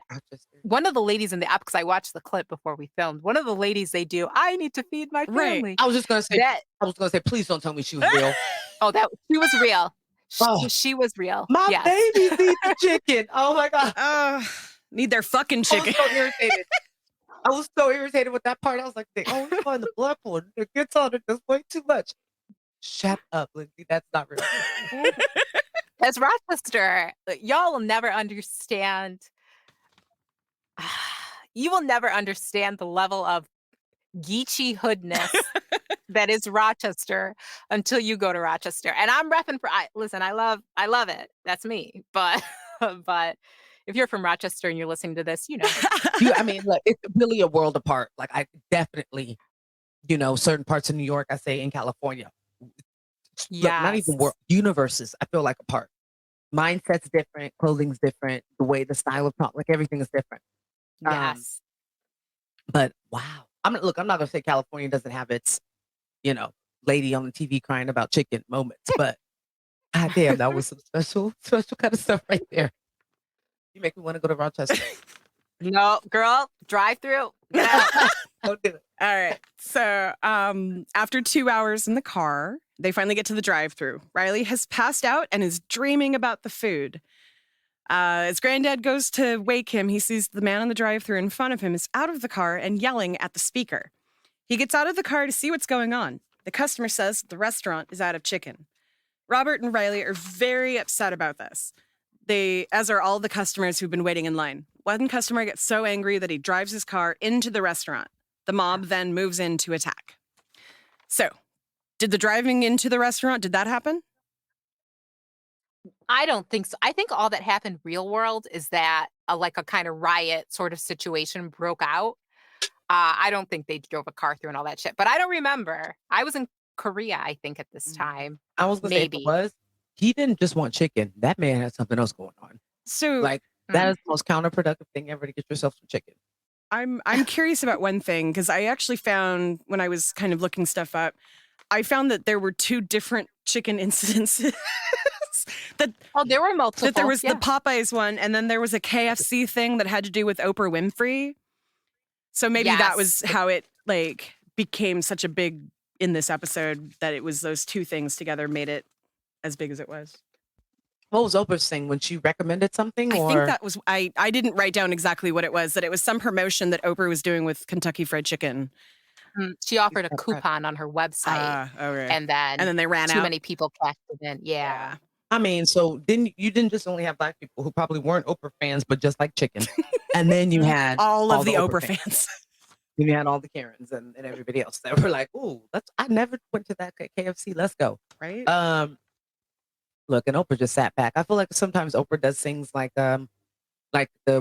one of the ladies in the app, because I watched the clip before we filmed, one of the ladies they do, I need to feed my Right. family. I was just gonna say. That I was gonna say, please don't tell me she was real. that she was real. Oh. She was real. My Yes. babies need the chicken. Oh my god. Need their fucking chicken. I was so irritated. I was so irritated with that part. I was like, they always find the black one. It gets on it. There's way too much. Shut up, Lindsay. That's not real. As Rochester, y'all will never understand. You will never understand the level of geeky hoodness that is Rochester until you go to Rochester. And I'm repping for. Listen, I love it. That's me. But if you're from Rochester and you're listening to this, you know. I mean, look, it's really a world apart. Like I definitely, certain parts of New York, I say in California. Look, not even world, universes, I feel like apart. Mindset's different, clothing's different, the way the style of talk, like everything is different. Yes. But wow. I'm not gonna say California doesn't have its, lady on the TV crying about chicken moments, but god damn, that was some special kind of stuff right there. You make me want to go to Rochester. No, girl, drive through. Get out. Don't do it. All right. So after 2 hours in the car, they finally get to the drive-thru. Riley has passed out and is dreaming about the food. As Granddad goes to wake him, he sees the man on the drive-thru in front of him is out of the car and yelling at the speaker. He gets out of the car to see what's going on. The customer says the restaurant is out of chicken. Robert and Riley are very upset about this. As are all the customers who've been waiting in line. One customer gets so angry that he drives his car into the restaurant. The mob then moves in to attack. So, did the driving into the restaurant, did that happen? I don't think so. I think all that happened real world is that like a kind of riot sort of situation broke out. I don't think they drove a car through and all that shit. But I don't remember. I was in Korea, I think, at this time. I was gonna say if it was, he didn't just want chicken. That man had something else going on. So like that is the most counterproductive thing ever to get yourself some chicken. I'm curious about one thing because I actually found when I was kind of looking stuff up, I found that there were two different chicken incidences. There were multiple. That there was the Popeyes one, and then there was a KFC thing that had to do with Oprah Winfrey. So maybe that was how it became such a big in this episode that it was those two things together made it as big as it was. What was Oprah's thing when she recommended something? I or? think that was, I didn't write down exactly what it was, that it was some promotion that Oprah was doing with Kentucky Fried Chicken. She offered a coupon on her website, and then they ran too out. many people cashed it in. Yeah. I mean, so you didn't just only have Black people who probably weren't Oprah fans, but just like chicken. And then you had all of the Oprah fans. Then you had all the Karens and everybody else that were like, "Ooh, I never went to that KFC. Let's go." Right. Look, and Oprah just sat back. I feel like sometimes Oprah does things like the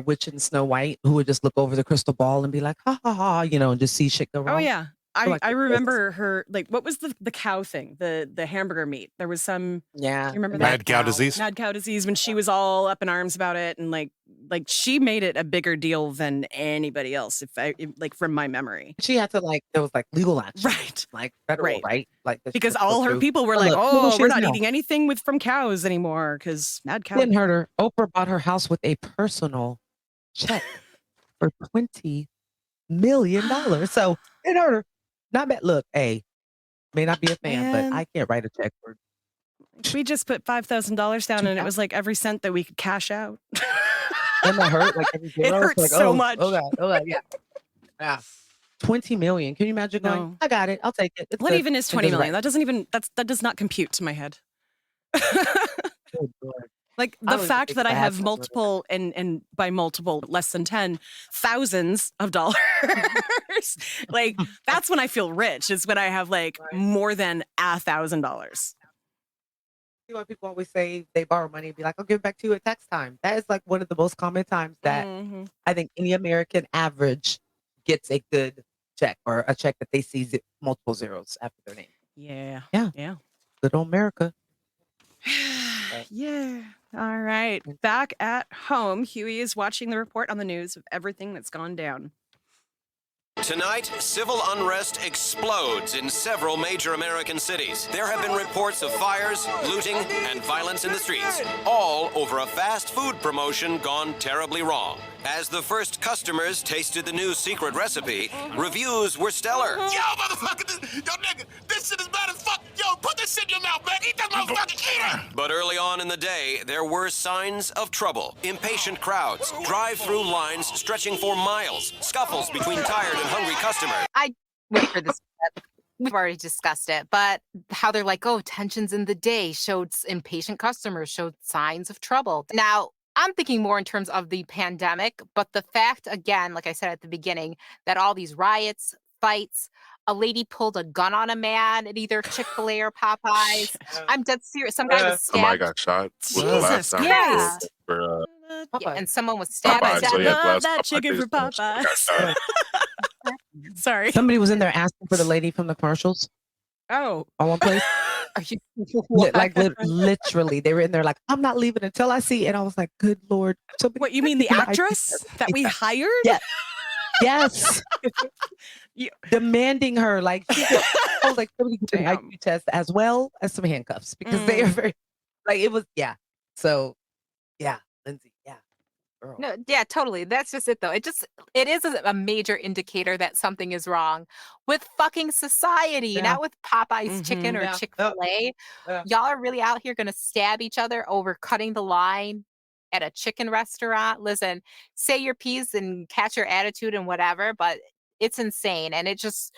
witch in Snow White, who would just look over the crystal ball and be like, "Ha ha ha," and just see shit go wrong. Oh yeah. I remember her, like, what was the cow thing? The hamburger meat. There was some, yeah. you remember Mad that? cow disease. Mad cow disease, when she was all up in arms about it, and like she made it a bigger deal than anybody else, if from my memory. She had to there was legal action. Right. Like federal, right? Like because all her people were like, "Oh, we're not eating anything from cows anymore because mad cow." Didn't hurt her. Oprah bought her house with a personal check for $20 million. So it hurt her. Not bad. Look, may not be a fan, but I can't write a check for. We just put $5,000 down, and it was like every cent that we could cash out. And that hurt. It hurts so much. Oh God, yeah. 20 million. Can you imagine going? No. I got it. I'll take it. It's What good. even is It 20 does million? right. That does not compute to my head. Good Lord. Like I the was fact big that I fat have for multiple, and by multiple, less than 10 thousands of dollars. Like that's when I feel rich. Is when I have more than $1,000. See why people always say they borrow money and be like, "I'll give it back to you at tax time." That is one of the most common times that I think any American average gets a good check, or a check that they see multiple zeros after their name. Yeah. Yeah. Good old America. Yeah. All right. Back at home, Huey is watching the report on the news of everything that's gone down. Tonight, civil unrest explodes in several major American cities. There have been reports of fires, looting, and violence in the streets, all over a fast food promotion gone terribly wrong. As the first customers tasted the new secret recipe, reviews were stellar. Yo, motherfucker, yo, nigga, this shit is bad as fuck. Yo, put this shit in your mouth, man. Eat that motherfucker, eat it. But early on in the day, there were signs of trouble. Impatient crowds, drive-through lines stretching for miles, scuffles between tired and hungry customers. I wait for this. We've already discussed it, but how they're like, "Oh, tensions in the day showed impatient customers, showed signs of trouble." Now, I'm thinking more in terms of the pandemic, but the fact, again, like I said at the beginning, that all these riots, fights, a lady pulled a gun on a man at either Chick-fil-A or Popeyes. I'm dead serious. Some guy was Somebody stabbed. got shot. Jesus Christ. For, Yeah, and someone was stabbed. Popeyes, so yeah, Love last that Popeyes chicken for days, someone got Popeyes. shot. Sorry. Somebody was in there asking for the lady from the commercials Oh. on one place. Are you Literally, they were in there like, "I'm not leaving until I see." And I was like, "Good Lord!" What, you mean the actress that we hired? Yeah. Yes. Demanding her, I was like, somebody get an IQ test as well as some handcuffs, because they are very, it was, yeah. So, yeah, Lindsay, yeah. Girl. No, yeah, totally. That's just it, though. It is a major indicator that something is wrong with fucking society, not with Popeye's chicken or Chick-fil-A. Y'all are really out here going to stab each other over cutting the line at a chicken restaurant. Listen, say your piece and catch your attitude and whatever, but it's insane. And it just,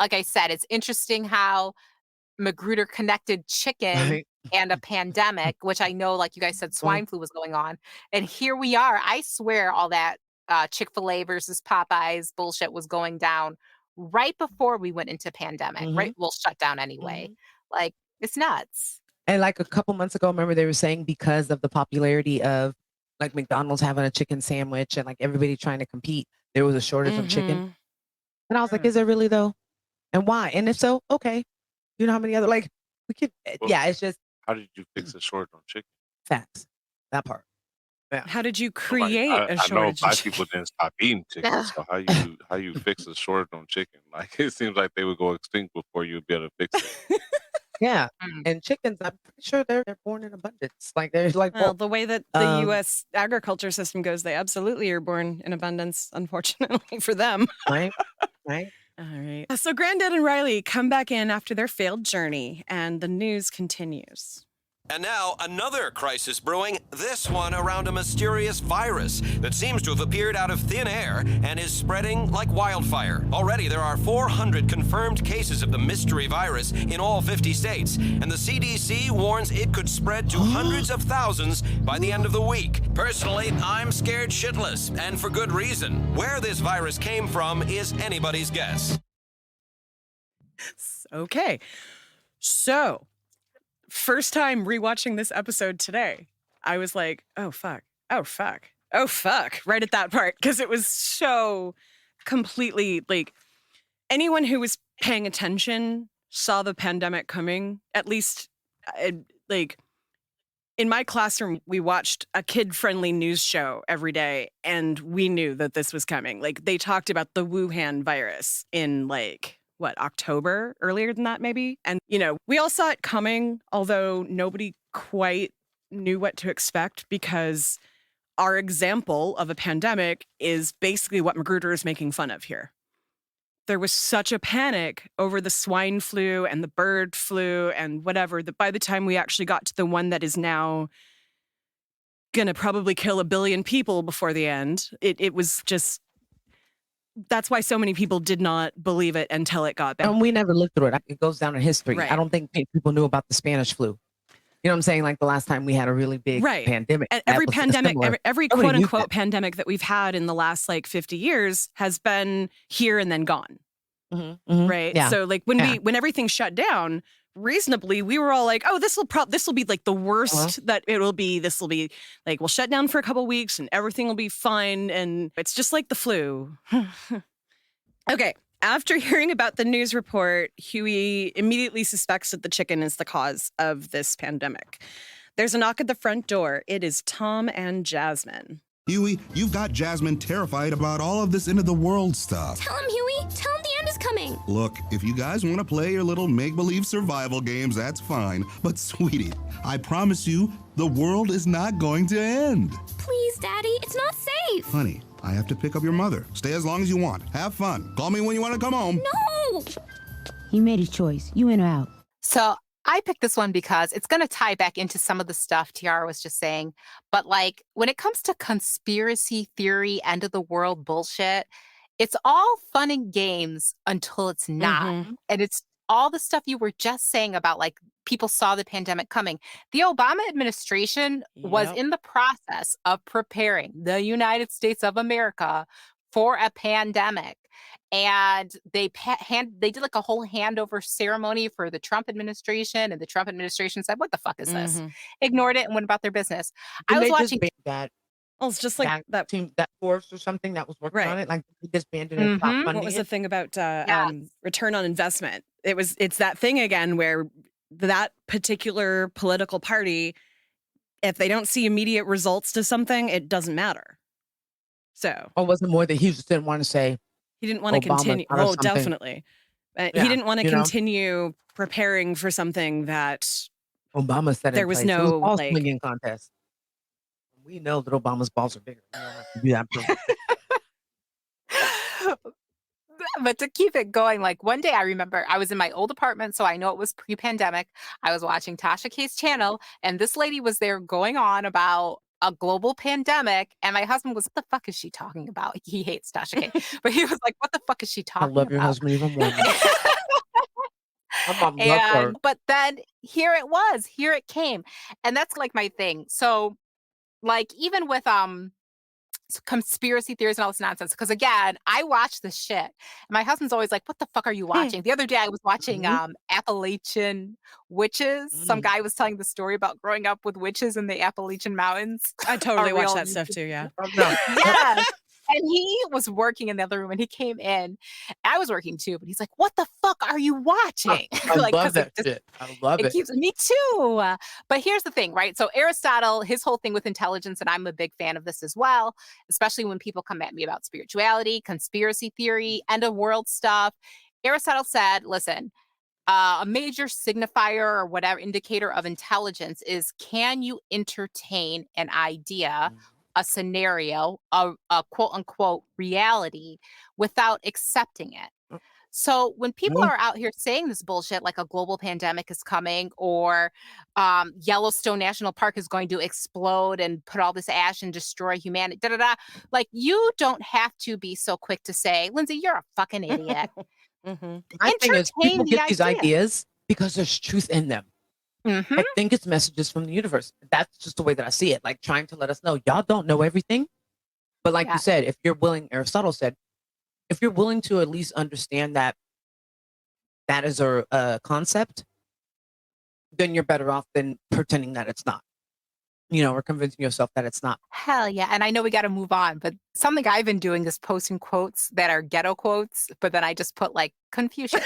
like I said, it's interesting how Magruder connected chicken and a pandemic, which I know, like you guys said, swine flu was going on. And here we are. I swear all that Chick-fil-A versus Popeyes bullshit was going down right before we went into pandemic, right? We'll shut down anyway. Like, it's nuts. And a couple months ago, remember they were saying because of the popularity of McDonald's having a chicken sandwich and everybody trying to compete, there was a shortage of chicken. And I was like, is there really though? And why? And if so, okay. You know how many other we could? Yeah, it's just. How did you fix a shortage on chicken? Facts. That part. Yeah. How did you create I a know shortage? Black people didn't stop eating chicken, so how you fix a shortage on chicken? It seems like they would go extinct before you'd be able to fix it. Yeah, and chickens, I'm pretty sure they're born in abundance. There's Well, the way that the U.S. agriculture system goes, they absolutely are born in abundance, unfortunately for them. Right. All right. So Granddad and Riley come back in after their failed journey, and the news continues. And now, another crisis brewing, this one around a mysterious virus that seems to have appeared out of thin air and is spreading like wildfire. Already, there are 400 confirmed cases of the mystery virus in all 50 states, and the CDC warns it could spread to hundreds of thousands by the end of the week. Personally, I'm scared shitless, and for good reason. Where this virus came from is anybody's guess. Okay. So, first time rewatching this episode today, I was like, oh, fuck. Oh, fuck. Oh, fuck. Right at that part. Because it was so completely like anyone who was paying attention saw the pandemic coming. At least like in my classroom, we watched a kid-friendly news show every day, and we knew that this was coming. Like they talked about the Wuhan virus in like October, earlier than that, maybe. And, we all saw it coming, although nobody quite knew what to expect because our example of a pandemic is basically what Magruder is making fun of here. There was such a panic over the swine flu and the bird flu and whatever that by the time we actually got to the one that is now going to probably kill 1 billion people before the end, it was just... That's why so many people did not believe it until it got bad. And we never lived through it. It goes down in history. Right. I don't think people knew about the Spanish flu. You know what I'm saying? Like the last time we had a really big pandemic. And every pandemic, every quote unquote pandemic that we've had in the last 50 years has been here and then gone. Mm-hmm. Mm-hmm. Right. Yeah. So when everything shut down, reasonably, we were all like, oh, this will be like the worst that it will be. This will be like, we'll shut down for a couple weeks and everything will be fine. And it's just like the flu. Okay. After hearing about the news report, Huey immediately suspects that the chicken is the cause of this pandemic. There's a knock at the front door. It is Tom and Jasmine. Huey, you've got Jasmine terrified about all of this end of the world stuff. Tell him, Huey. Tell him the end is coming. Look, if you guys want to play your little make-believe survival games, that's fine. But sweetie, I promise you, the world is not going to end. Please, Daddy, it's not safe. Honey, I have to pick up your mother. Stay as long as you want. Have fun. Call me when you want to come home. No! He made his choice. You in or out? So I picked this one because it's going to tie back into some of the stuff Tiara was just saying. But when it comes to conspiracy theory, end of the world bullshit, it's all fun and games until it's not. Mm-hmm. And it's all the stuff you were just saying about people saw the pandemic coming. The Obama administration was in the process of preparing the United States of America for a pandemic. And they did a whole handover ceremony for the Trump administration, and the Trump administration said, "What the fuck is this?" Ignored it and went about their business. I was watching that. Well, it's just like that team, that force or something that was working on it. Like they disbanded and stopped funding. What was the thing about return on investment? It's that thing again where that particular political party, if they don't see immediate results to something, it doesn't matter. So, or was it more that he just didn't want to say? He didn't want to continue. Oh, definitely. He didn't want to continue preparing for something that Obama said there was no ball swinging contest. We know that Obama's balls are bigger. We don't have to do that. But to keep it going, one day I remember I was in my old apartment, so I know it was pre-pandemic. I was watching Tasha K's channel, and this lady was there going on about a global pandemic, and my husband was, "What the fuck is she talking about?" He hates Tasha K, but he was like, "What the fuck is she talking about?" I love your husband even more. But then here it came, and that's my thing. So even with conspiracy theories and all this nonsense, because again, I watch this shit. And my husband's always like, "What the fuck are you watching?" The other day I was watching Appalachian witches. Some guy was telling the story about growing up with witches in the Appalachian Mountains. I totally watch that stuff too, yeah. Yes. And he was working in the other room, and he came in. I was working too, but he's like, "What the fuck are you watching?" I love that shit. I love it. Me too. But here's the thing, right? So Aristotle, his whole thing with intelligence, and I'm a big fan of this as well, especially when people come at me about spirituality, conspiracy theory, end of world stuff. Aristotle said, listen, a major signifier or whatever indicator of intelligence is, can you entertain an idea, a scenario, a quote unquote reality without accepting it? So when people Mhm. are out here saying this bullshit, like a global pandemic is coming, or Yellowstone National Park is going to explode and put all this ash and destroy humanity, da da da. Like, you don't have to be so quick to say, Lindsay, you're a fucking idiot. My thing is, people Entertain the get these idea. ideas because there's truth in them. Mhm. I think it's messages from the universe. That's just the way that I see it. Like, trying to let us know y'all don't know everything. But like Yeah. you said, if you're willing, Aristotle said, if you're willing to at least understand that that is a concept, then you're better off than pretending that it's not. You know, or convincing yourself that it's not. Hell yeah. And I know we got to move on, but something I've been doing is posting quotes that are ghetto quotes, but then I just put like Confucius,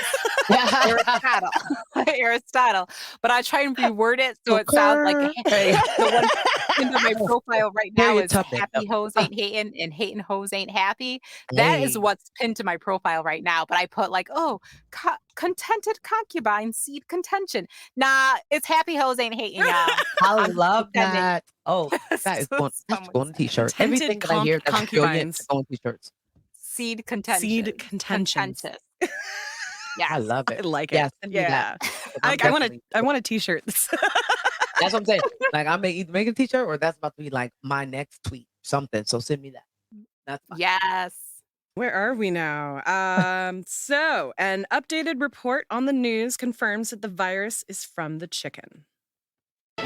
Aristotle, Aristotle. But I try and reword it so it sounds like the one into my profile right now is happy hoes ain't hating and hating hoes ain't happy. That is Hey. what's pinned to my profile right now. But I put like, contented concubine seed contention. Nah, it's happy hoes ain't hating, y'all. I I'm love pretending. that. Oh, that is going on t-shirt. Contented Everything that I hear that's brilliant is on t-shirts. Seed contention. Seed contentions. Contentious. Yeah, I love it. I like Yeah, it. send me Yeah. that. I'm I want definitely- a t-shirt. That's what I'm saying. Like, I may either make a t-shirt or that's about to be like my next tweet, something. So send me that. That's fine. Yes. Where are we now? So an updated report on the news confirms that the virus is from the chicken.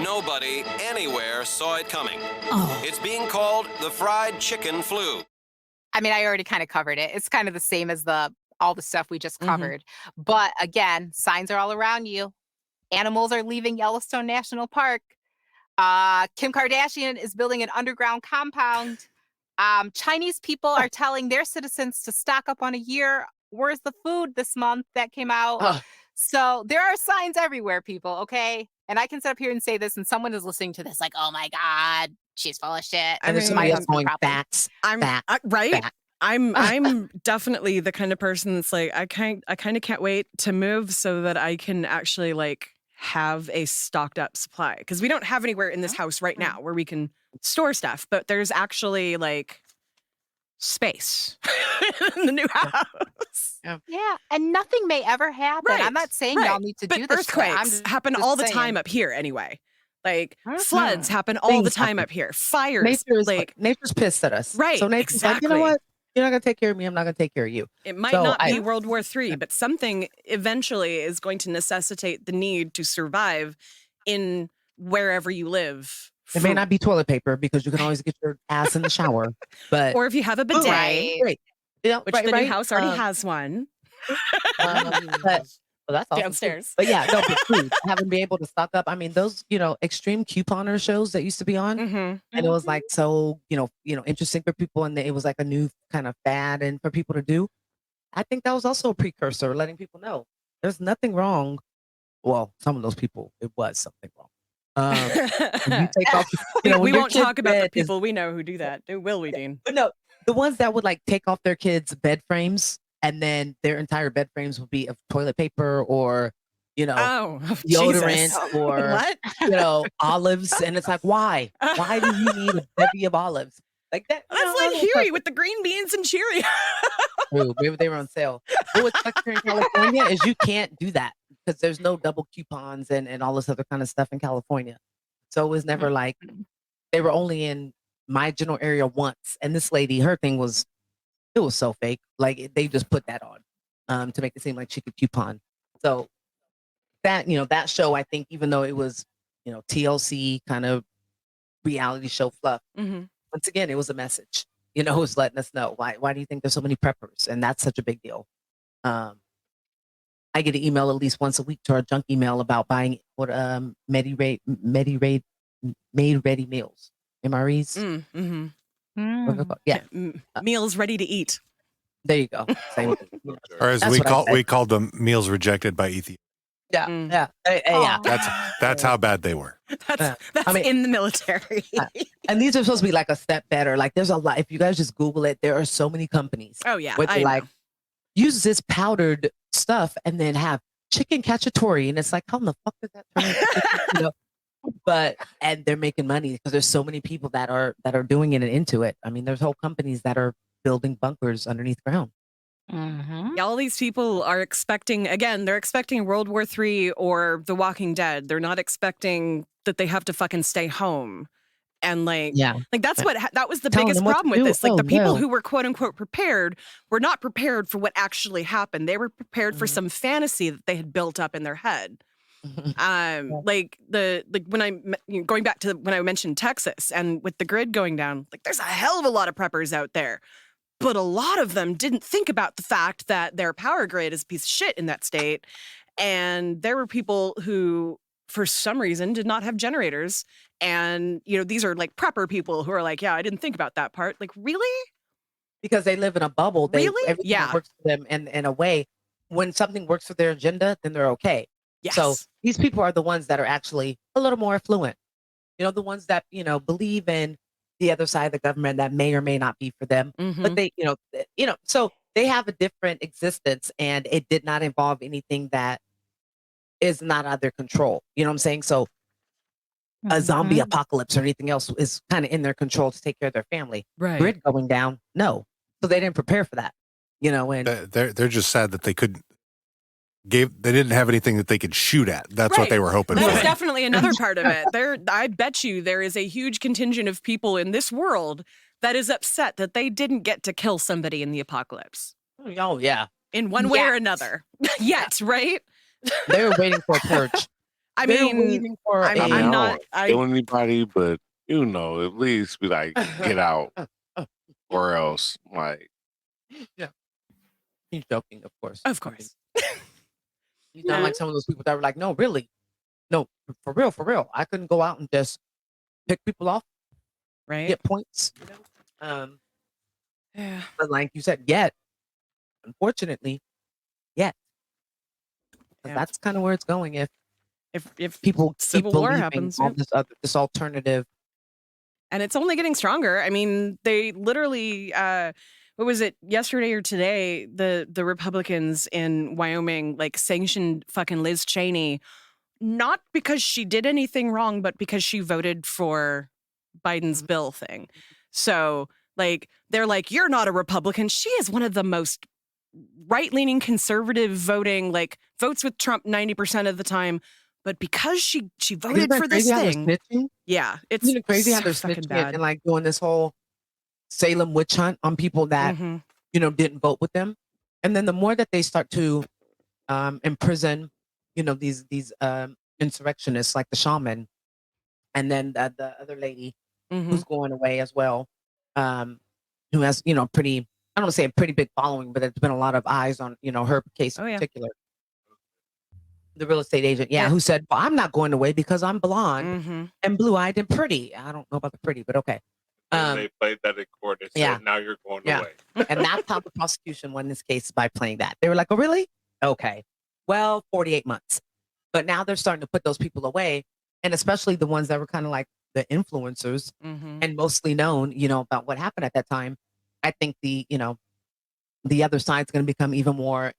Nobody anywhere saw it coming. Oh. It's being called the fried chicken flu. I mean, I already kind of covered it. It's kind of the same as all the stuff we just Mhm. covered. But again, signs are all around you. Animals are leaving Yellowstone National Park. Kim Kardashian is building an underground compound. Chinese people are telling their citizens to stock up on a year worth of food this month that came out. Ugh. So there are signs everywhere, people, okay? And I can sit up here and say this, and someone is listening to this like, oh my God, she's full of shit. I And there's mean, somebody else husband going probably- facts. Right? Fact. I'm definitely the kind of person that's like, I kind of can't wait to move so that I can actually like have a stocked up supply, because we don't have anywhere in this house right now where we can store stuff, but there's actually like space in the new house. Yeah, and nothing may ever happen. I'm not saying y'all need to but do this. shit. I'm earthquakes just- happen just all the saying. time up here anyway. Like Mhm. floods happen all the Things time happen. up here. Fires, Nature is like nature's pissed at us. Right, So nature's like, you know exactly. what? You're not gonna take care of me. I'm not gonna take care of you. it might So not be I- World War III, but something eventually is going to necessitate the need to survive in wherever you live. It may not be toilet paper because you can always get your ass in the shower. But or if you have a bidet, Right. Yeah, which right, the right. new house already has one But well, that's awesome too. downstairs. But yeah, no, but food, having to be able to stock up. I mean, those, extreme couponer shows that used to be on, Mhm. and it was like so, interesting for people, and it was like a new kind of fad and for people to do. I think that was also a precursor, letting people know there's nothing wrong. Well, some of those people, it was something wrong. When you take off, we when your won't kid's talk about the bed is- people we know who do that. Will we, Dean? But no, the ones that would like take off their kids' bed frames, and then their entire bed frames would be of toilet paper or, Oh, deodorant Jesus. or What? olives, and it's like, why? Why do you need a bevy of olives like that? That's like Huey with the green beans and Cheerios. True. Maybe they were on sale. But what's stuck here in California is you can't do that because there's no double coupons and all this other kind of stuff in California. So it was never like they were only in my general area once. And this lady, her thing was, it was so fake. Like they just put that on to make it seem like she could coupon. So that, that show, I think, even though it was, TLC kind of reality show fluff, once again, it was a message. It was letting us know why do you think there's so many preppers? And that's such a big deal. I get an email at least once a week to our junk email about buying what made ready meals. MREs. What they're called. Yeah. Meals ready to eat. There you go. Same thing. Or as That's we what I call said. we called them meals rejected by Ethiopia. Yeah. Yeah. Yeah. That's how bad they were. That's I mean- in the military. And these are supposed to be like a step better. Like there's a lot. If you guys just Google it, there are so many companies. Oh, yeah, Where they're I like, know. use this powdered stuff and then have chicken cacciatore. And it's like, how in the fuck did that turn into chicken? And they're making money because there's so many people that are doing it and into it. I mean, there's whole companies that are building bunkers underneath ground. All these people are expecting, again, they're expecting World War III or The Walking Dead. They're not expecting that they have to fucking stay home. And like that's that was the biggest problem with this. Like the people who were quote unquote prepared were not prepared for what actually happened. They were prepared for some fantasy that they had built up in their head. Like going back to when I mentioned Texas and with the grid going down, like there's a hell of a lot of preppers out there. But a lot of them didn't think about the fact that their power grid is a piece of shit in that state. And there were people who, for some reason, did not have generators. And, these are like prepper people who are like, yeah, I didn't think about that part. Like, really? Because they live in a bubble. Everything works for them in a way. When something works for their agenda, then they're okay. Yes. So these people are the ones that are actually a little more affluent. The ones that, believe in the other side of the government that may or may not be for them. But they, so they have a different existence, and it did not involve anything that is not out of their control. You know what I'm saying? So a zombie apocalypse or anything else is kind of in their control to take care of their family. Right. Grid going down, no. So they didn't prepare for that. And they're just sad that they they didn't have anything that they could shoot at. That's what they were hoping for. That's definitely another part of it. I bet you there is a huge contingent of people in this world that is upset that they didn't get to kill somebody in the apocalypse. Oh, yeah. In one way or another. Yet, right? They were waiting for a purge. I'm not kill anybody, but at least be like, get out, or else, like. Yeah. He's joking, of course. Of course. He's not like some of those people that were like, no, really, no, for real. I couldn't go out and just pick people off, right? Get points, Yeah. But like you said, unfortunately, that's kind of where it's going. If people civil keep war believing happens, all this alternative, and it's only getting stronger. I mean, they literally. What was it, yesterday or today, the Republicans in Wyoming sanctioned fucking Liz Cheney, not because she did anything wrong, but because she voted for Biden's bill thing. So they're like, you're not a Republican. She is one of the most right-leaning conservative voting, votes with Trump 90% of the time. But because she voted for this thing. Yeah, it's crazy how they're fucking snitching bad. and doing this whole Salem witch hunt on people that didn't vote with them, and then the more that they start to imprison these insurrectionists like the shaman, and then the other lady who's going away as well, who has pretty, I don't want to say a pretty big following, but there's been a lot of eyes on her case in particular. The real estate agent, who said, well, I'm not going away because I'm blonde and blue-eyed and pretty. I don't know about the pretty, but okay. And they played that in court and said, now you're going away. And that's how the prosecution won this case, by playing that. They were like, oh, really? Okay. Well, 48 months. But now they're starting to put those people away. And especially the ones that were kind of like the influencers and mostly known, about what happened at that time. I think the other side's going to become even more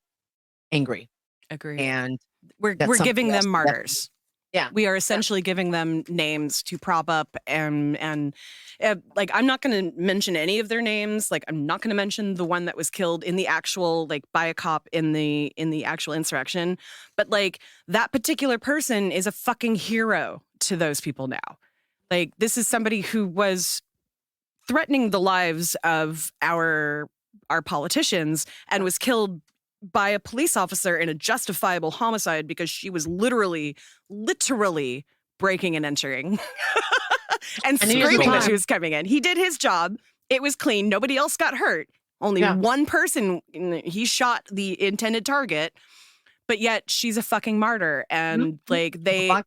angry. Agree. And we're giving them martyrs. Yeah, we are essentially giving them names to prop up and I'm not going to mention any of their names. I'm not going to mention the one that was killed in the actual by a cop in the actual insurrection. But that particular person is a fucking hero to those people now. This is somebody who was threatening the lives of our politicians and was killed by a police officer in a justifiable homicide because she was literally breaking and entering and screaming that she was coming in. He did his job. It was clean. Nobody else got hurt. Only one person, he shot the intended target, but yet she's a fucking martyr. And black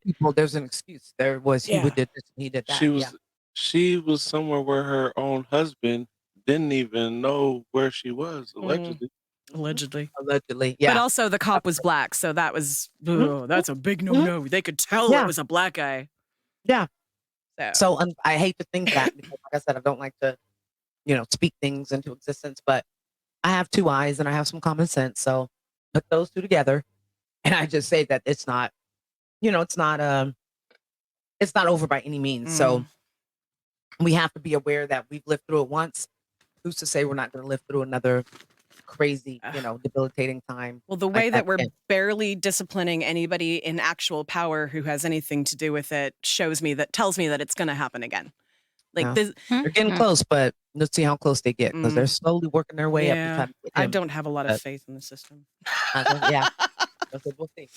people, there's an excuse. There was, he did this, he did that. She was somewhere where her own husband didn't even know where she was, allegedly. Allegedly, yeah. But also the cop was black, so that was that's a big no. They could tell it was a black guy. Yeah. So I hate to think that because, like I said, I don't like to, speak things into existence. But I have two eyes and I have some common sense. So put those two together, and I just say that it's not, it's not over by any means. So we have to be aware that we've lived through it once. Who's to say we're not going to live through another crazy, debilitating time. Well, the way that we're barely disciplining anybody in actual power who has anything to do with it tells me that it's going to happen again. Like this, they're getting close, but let's see how close they get because they're slowly working their way up. To try to get I him. don't have a lot of faith in the system. Yeah, we'll see.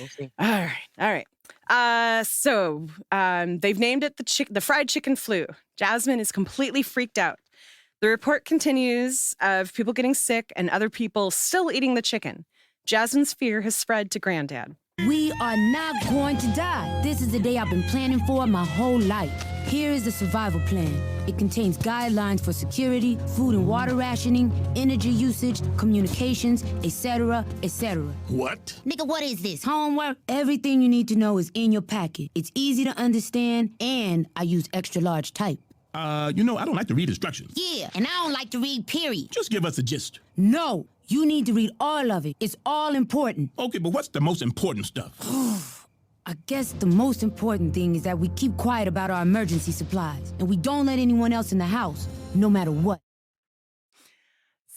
We'll see. All right. So they've named it the fried chicken flu. Jasmine is completely freaked out. The report continues of people getting sick and other people still eating the chicken. Jasmine's fear has spread to Granddad. We are not going to die. This is the day I've been planning for my whole life. Here is the survival plan. It contains guidelines for security, food and water rationing, energy usage, communications, etc., etc. What? Nigga, what is this? Homework? Everything you need to know is in your packet. It's easy to understand, and I use extra large type. I don't like to read instructions. Yeah, and I don't like to read, period. Just give us a gist. No, you need to read all of it. It's all important. Okay, but what's the most important stuff? I guess the most important thing is that we keep quiet about our emergency supplies, and we don't let anyone else in the house, no matter what.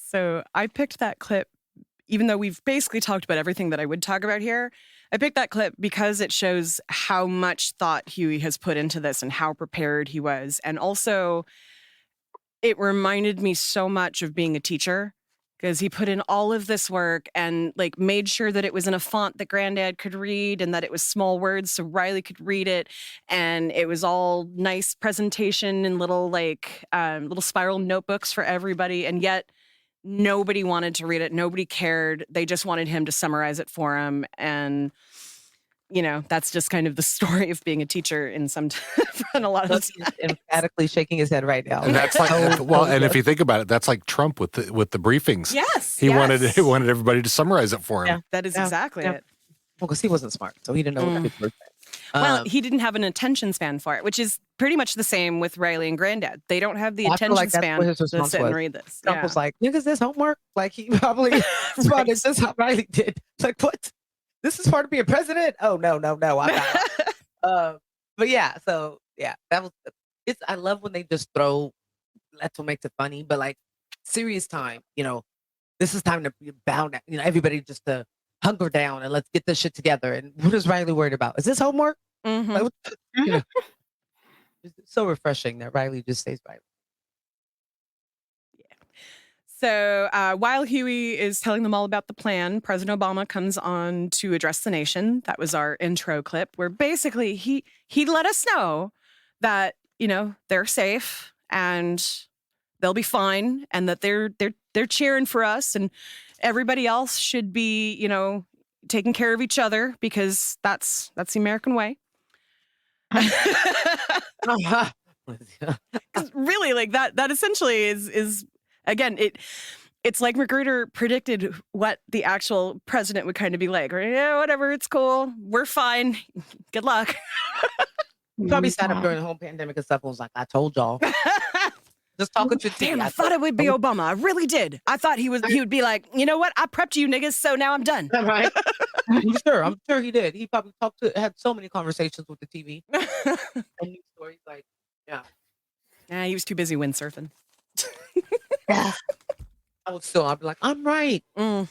So I picked that clip, even though we've basically talked about everything that I would talk about here. I picked that clip because it shows how much thought Huey has put into this and how prepared he was. And also, it reminded me so much of being a teacher because he put in all of this work and made sure that it was in a font that Granddad could read and that it was small words so Riley could read it. And it was all nice presentation and little spiral notebooks for everybody. And yet nobody wanted to read it. Nobody cared. They just wanted him to summarize it for him. And, that's just kind of the story of being a teacher in a lot of He's emphatically shaking his head right now. And that's and if you think about it, that's like Trump with the briefings. Yes. He wanted everybody to summarize it for him. Yeah, that is exactly it. Well, because he wasn't smart, so he didn't know what people were saying. Well, he didn't have an attention span for it, which is pretty much the same with Riley and Granddad. They don't have the attention span to sit and read this. Trump was like, "Niggas, this homework?" Like he probably responded just how Riley did. Like, what? This is part of being president? Oh no, I'm not. But yeah, so yeah, that was. I love when they just throw. That's what makes it funny. But serious time, this is time to be bound. Everybody just to hunker down and let's get this shit together. And what is Riley worried about? Is this homework? Mm-hmm. It's so refreshing that Riley just stays Riley. Yeah. So while Huey is telling them all about the plan, President Obama comes on to address the nation. That was our intro clip where basically he let us know that, they're safe and they'll be fine and that they're cheering for us and everybody else should be, taking care of each other because that's the American way. Really, that essentially is again, it's like Magruder predicted what the actual president would kind of be like. Right? Yeah, whatever, it's cool. We're fine. Good luck. He probably sat up during the whole pandemic and stuff and was like, I told y'all. Just talking to Damn, I thought it would be Obama. I really did. I thought he would be like, you know what? I prepped you niggas, so now I'm done. Right. I'm sure he did. He probably had so many conversations with the TV. And news stories yeah. Yeah, he was too busy windsurfing. I'd be like, I'm right. I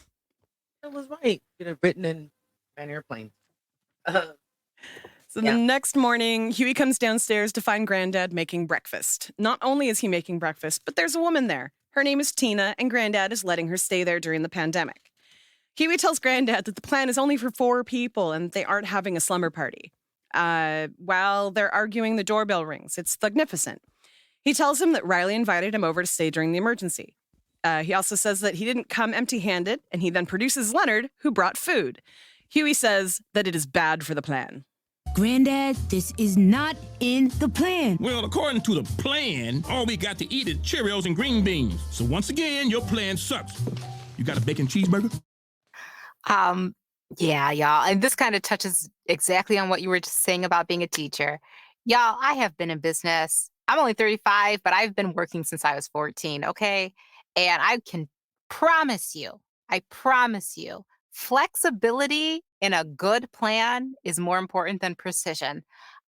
was right. Written in an airplane. So the next morning, Huey comes downstairs to find Granddad making breakfast. Not only is he making breakfast, but there's a woman there. Her name is Tina, and Granddad is letting her stay there during the pandemic. Huey tells Granddad that the plan is only for 4 people and they aren't having a slumber party. While they're arguing, the doorbell rings. It's Thugnificent. He tells him that Riley invited him over to stay during the emergency. He also says that he didn't come empty-handed, and he then produces Leonard, who brought food. Huey says that it is bad for the plan. Granddad, this is not in the plan. Well, according to the plan, all we got to eat is Cheerios and green beans. So once again, your plan sucks. You got a bacon cheeseburger? Yeah, y'all. And this kind of touches exactly on what you were just saying about being a teacher. Y'all, I have been in business. I'm only 35, but I've been working since I was 14, okay? And I can promise you, flexibility in a good plan is more important than precision.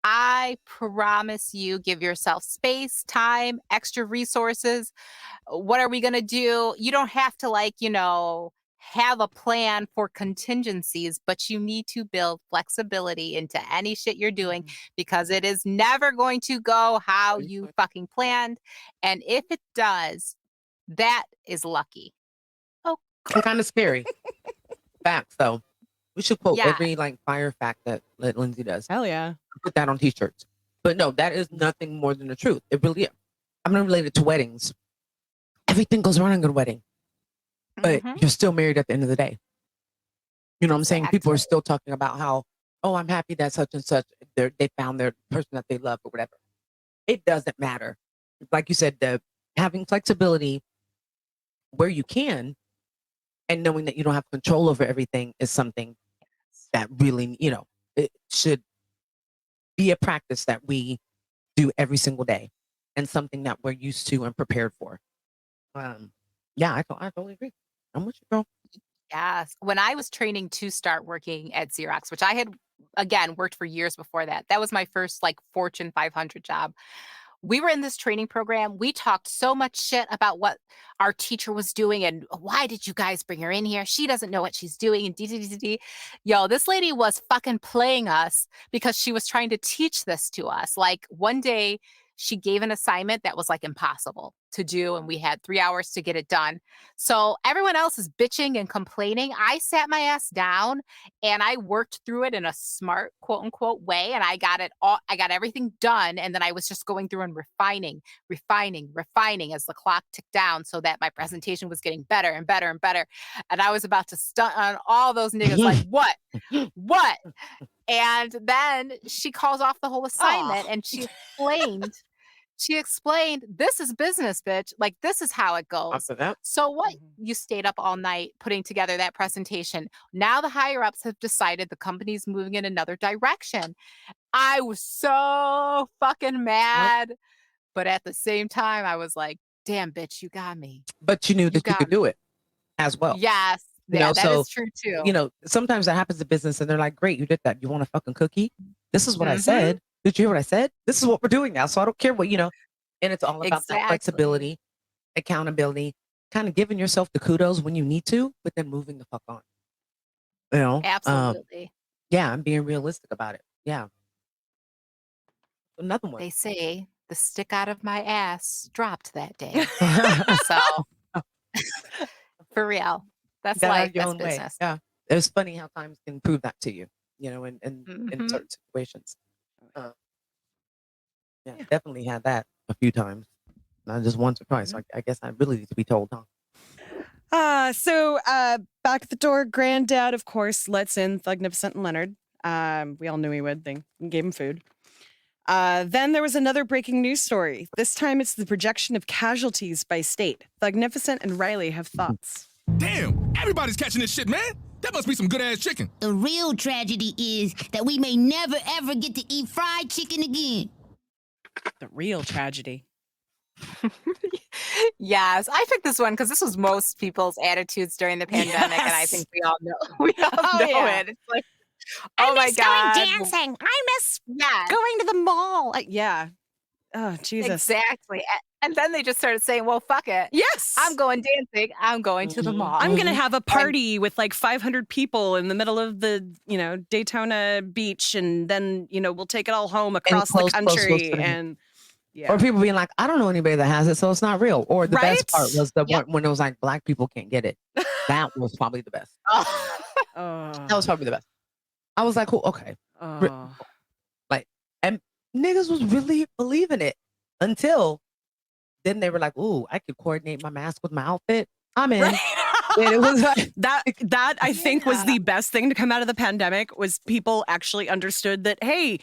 I promise you, give yourself space, time, extra resources. What are we going to do? You don't have to, like, have a plan for contingencies, but you need to build flexibility into any shit you're doing because it is never going to go how you fucking planned. And if it does, that is lucky. Oh, It's kind of scary. Facts, though. We should quote Yeah. every fire fact that Lindsay does. Hell yeah. Put that on t-shirts. But no, that is nothing more than the truth. It really is. I'm not related to weddings. Everything goes wrong in a wedding. But you're still married at the end of the day. You know what I'm saying? People are still talking about how, oh, I'm happy that such and such, they found their person that they love or whatever. It doesn't matter. Like you said, having flexibility where you can and knowing that you don't have control over everything is something that really, it should be a practice that we do every single day and something that we're used to and prepared for. Yeah, I totally agree. I'm with you, girl. Yes. When I was training to start working at Xerox, which I had, again, worked for years before that, that was my first Fortune 500 job. We were in this training program. We talked so much shit about what our teacher was doing and why did you guys bring her in here? She doesn't know what she's doing. And Yo, this lady was fucking playing us because she was trying to teach this to us. One day she gave an assignment that was impossible to do. And we had 3 hours to get it done. So everyone else is bitching and complaining. I sat my ass down and I worked through it in a smart, quote unquote, way. And I got everything done. And then I was just going through and refining as the clock ticked down so that my presentation was getting better and better and better. And I was about to stunt on all those niggas what? What? And then she calls off the whole assignment and she explained, this is business, bitch. This is how it goes. After that? So what? You stayed up all night putting together that presentation. Now the higher ups have decided the company's moving in another direction. I was so fucking mad. But at the same time, I was like, damn, bitch, you got me. But you knew that you could do it as well. Yes. Yeah, that is true too. Sometimes that happens in business and they're like, great, you did that. You want a fucking cookie? This is what I said. Did you hear what I said? This is what we're doing now. So I don't care what, and it's all about that flexibility, accountability, kind of giving yourself the kudos when you need to, but then moving the fuck on. Absolutely. Yeah, I'm being realistic about it. Yeah. Another one. They say the stick out of my ass dropped that day. So for real. That's life. That's business. Yeah. It's funny how times can prove that to you, in certain situations. Yeah, definitely had that a few times. Not just once or twice. I guess I really need to be told, huh? So back at the door, Granddad, of course, lets in Thugnificent and Leonard. We all knew he would. They gave him food. Then there was another breaking news story. This time it's the projection of casualties by state. Thugnificent and Riley have thoughts. Damn, everybody's catching this shit, man. That must be some good-ass chicken. The real tragedy is that we may never, ever get to eat fried chicken again. The real tragedy. Yes, I picked this one because this was most people's attitudes during the pandemic, and I think we all know it. It's like, oh my God. Going dancing. I miss going to the mall. Yeah. Oh, Jesus. Exactly. And then they just started saying, well, fuck it. Yes. I'm going dancing. I'm going to the mall. I'm going to have a party with 500 people in the middle of the, Daytona Beach. And then, we'll take it all home across the country. And yeah. Or people being like, I don't know anybody that has it, so it's not real. Or the best part was the one when it was like, black people can't get it. That was probably the best. That was probably the best. I was like, okay. And niggas was really believing it until then they were like, ooh, I could coordinate my mask with my outfit. I'm in. Right. And it was like, that I think was the best thing to come out of the pandemic was people actually understood that, hey,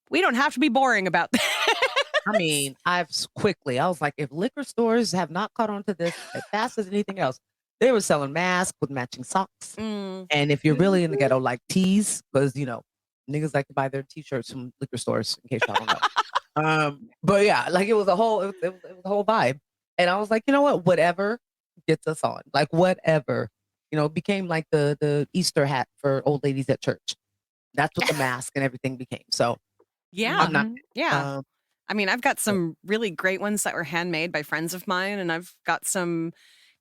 we don't have to be boring about this. I mean, I was like, if liquor stores have not caught on to this as fast as anything else, they were selling masks with matching socks. And if you're really in the ghetto, like tees, because, niggas like to buy their t-shirts from liquor stores, in case y'all don't know. But yeah, it was a whole vibe. And I was like, you know what? Whatever gets us on. Whatever. It became like the Easter hat for old ladies at church. That's what the mask and everything became. So Yeah. I'm not. Yeah. Um, I mean, I've got some really great ones that were handmade by friends of mine, and I've got some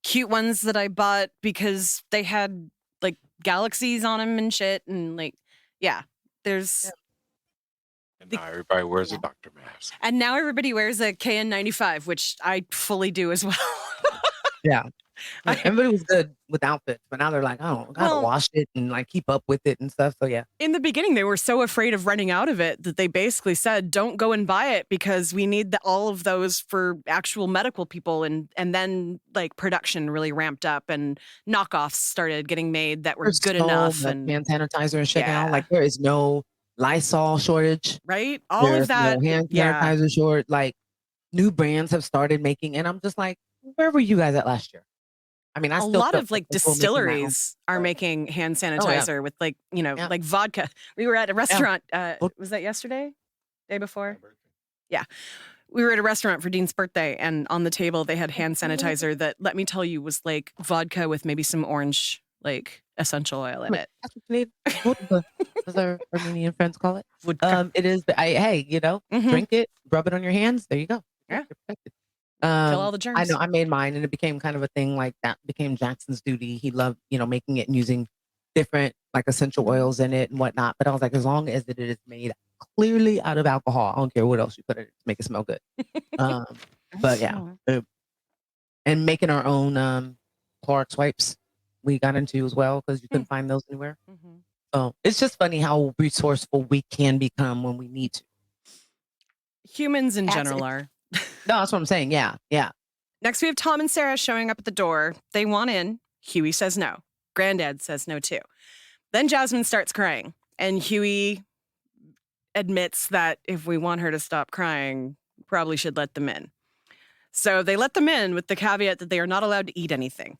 cute ones that I bought because they had like galaxies on them and shit. And like, yeah, there's. And now everybody wears a doctor mask. And now everybody wears a KN95, which I fully do as well. yeah. Everybody was good with outfits, but now they're like, oh, I gotta wash it and like keep up with it and stuff. So yeah. In the beginning, they were so afraid of running out of it that they basically said, don't go and buy it because we need all of those for actual medical people. And then like production really ramped up and knockoffs started getting made that were There's good so enough. much And hand sanitizer and shit now. Yeah. Like there is no Lysol shortage. right? All There's of that. no hand Yeah. sanitizer short. Like new brands have started making, and I'm just like, where were you guys at last year? I mean, I A still lot feel of like comfortable making my own. distilleries are making hand Oh, yeah. sanitizer with like, Yeah. like vodka. We were at a restaurant. Was that yesterday? Day before? Yeah. We were at a restaurant for Dean's birthday, and on the table they had hand sanitizer that, let me tell you, was like vodka with maybe some orange like essential oil in it. That's what you need. Vodka, as our Armenian friends call it. Vodka. It is. Hey, Mhm. drink it, rub it on your hands. There you go. Yeah. You're protected. Kill all the germs. I know. I made mine, and it became kind of a thing. Like that became Jackson's duty. He loved, making it and using different like essential oils in it and whatnot. But I was like, as long as it is made clearly out of alcohol, I don't care what else you put in it to make it smell good. But yeah, and making our own Clorox wipes we got into as well because you couldn't find those anywhere. So it's just funny how resourceful we can become when we need to. Humans in general are. No, that's what I'm saying. Yeah, yeah. Next, we have Tom and Sarah showing up at the door. They want in. Huey says no. Granddad says no, too. Then Jasmine starts crying, and Huey admits that if we want her to stop crying, probably should let them in. So they let them in with the caveat that they are not allowed to eat anything.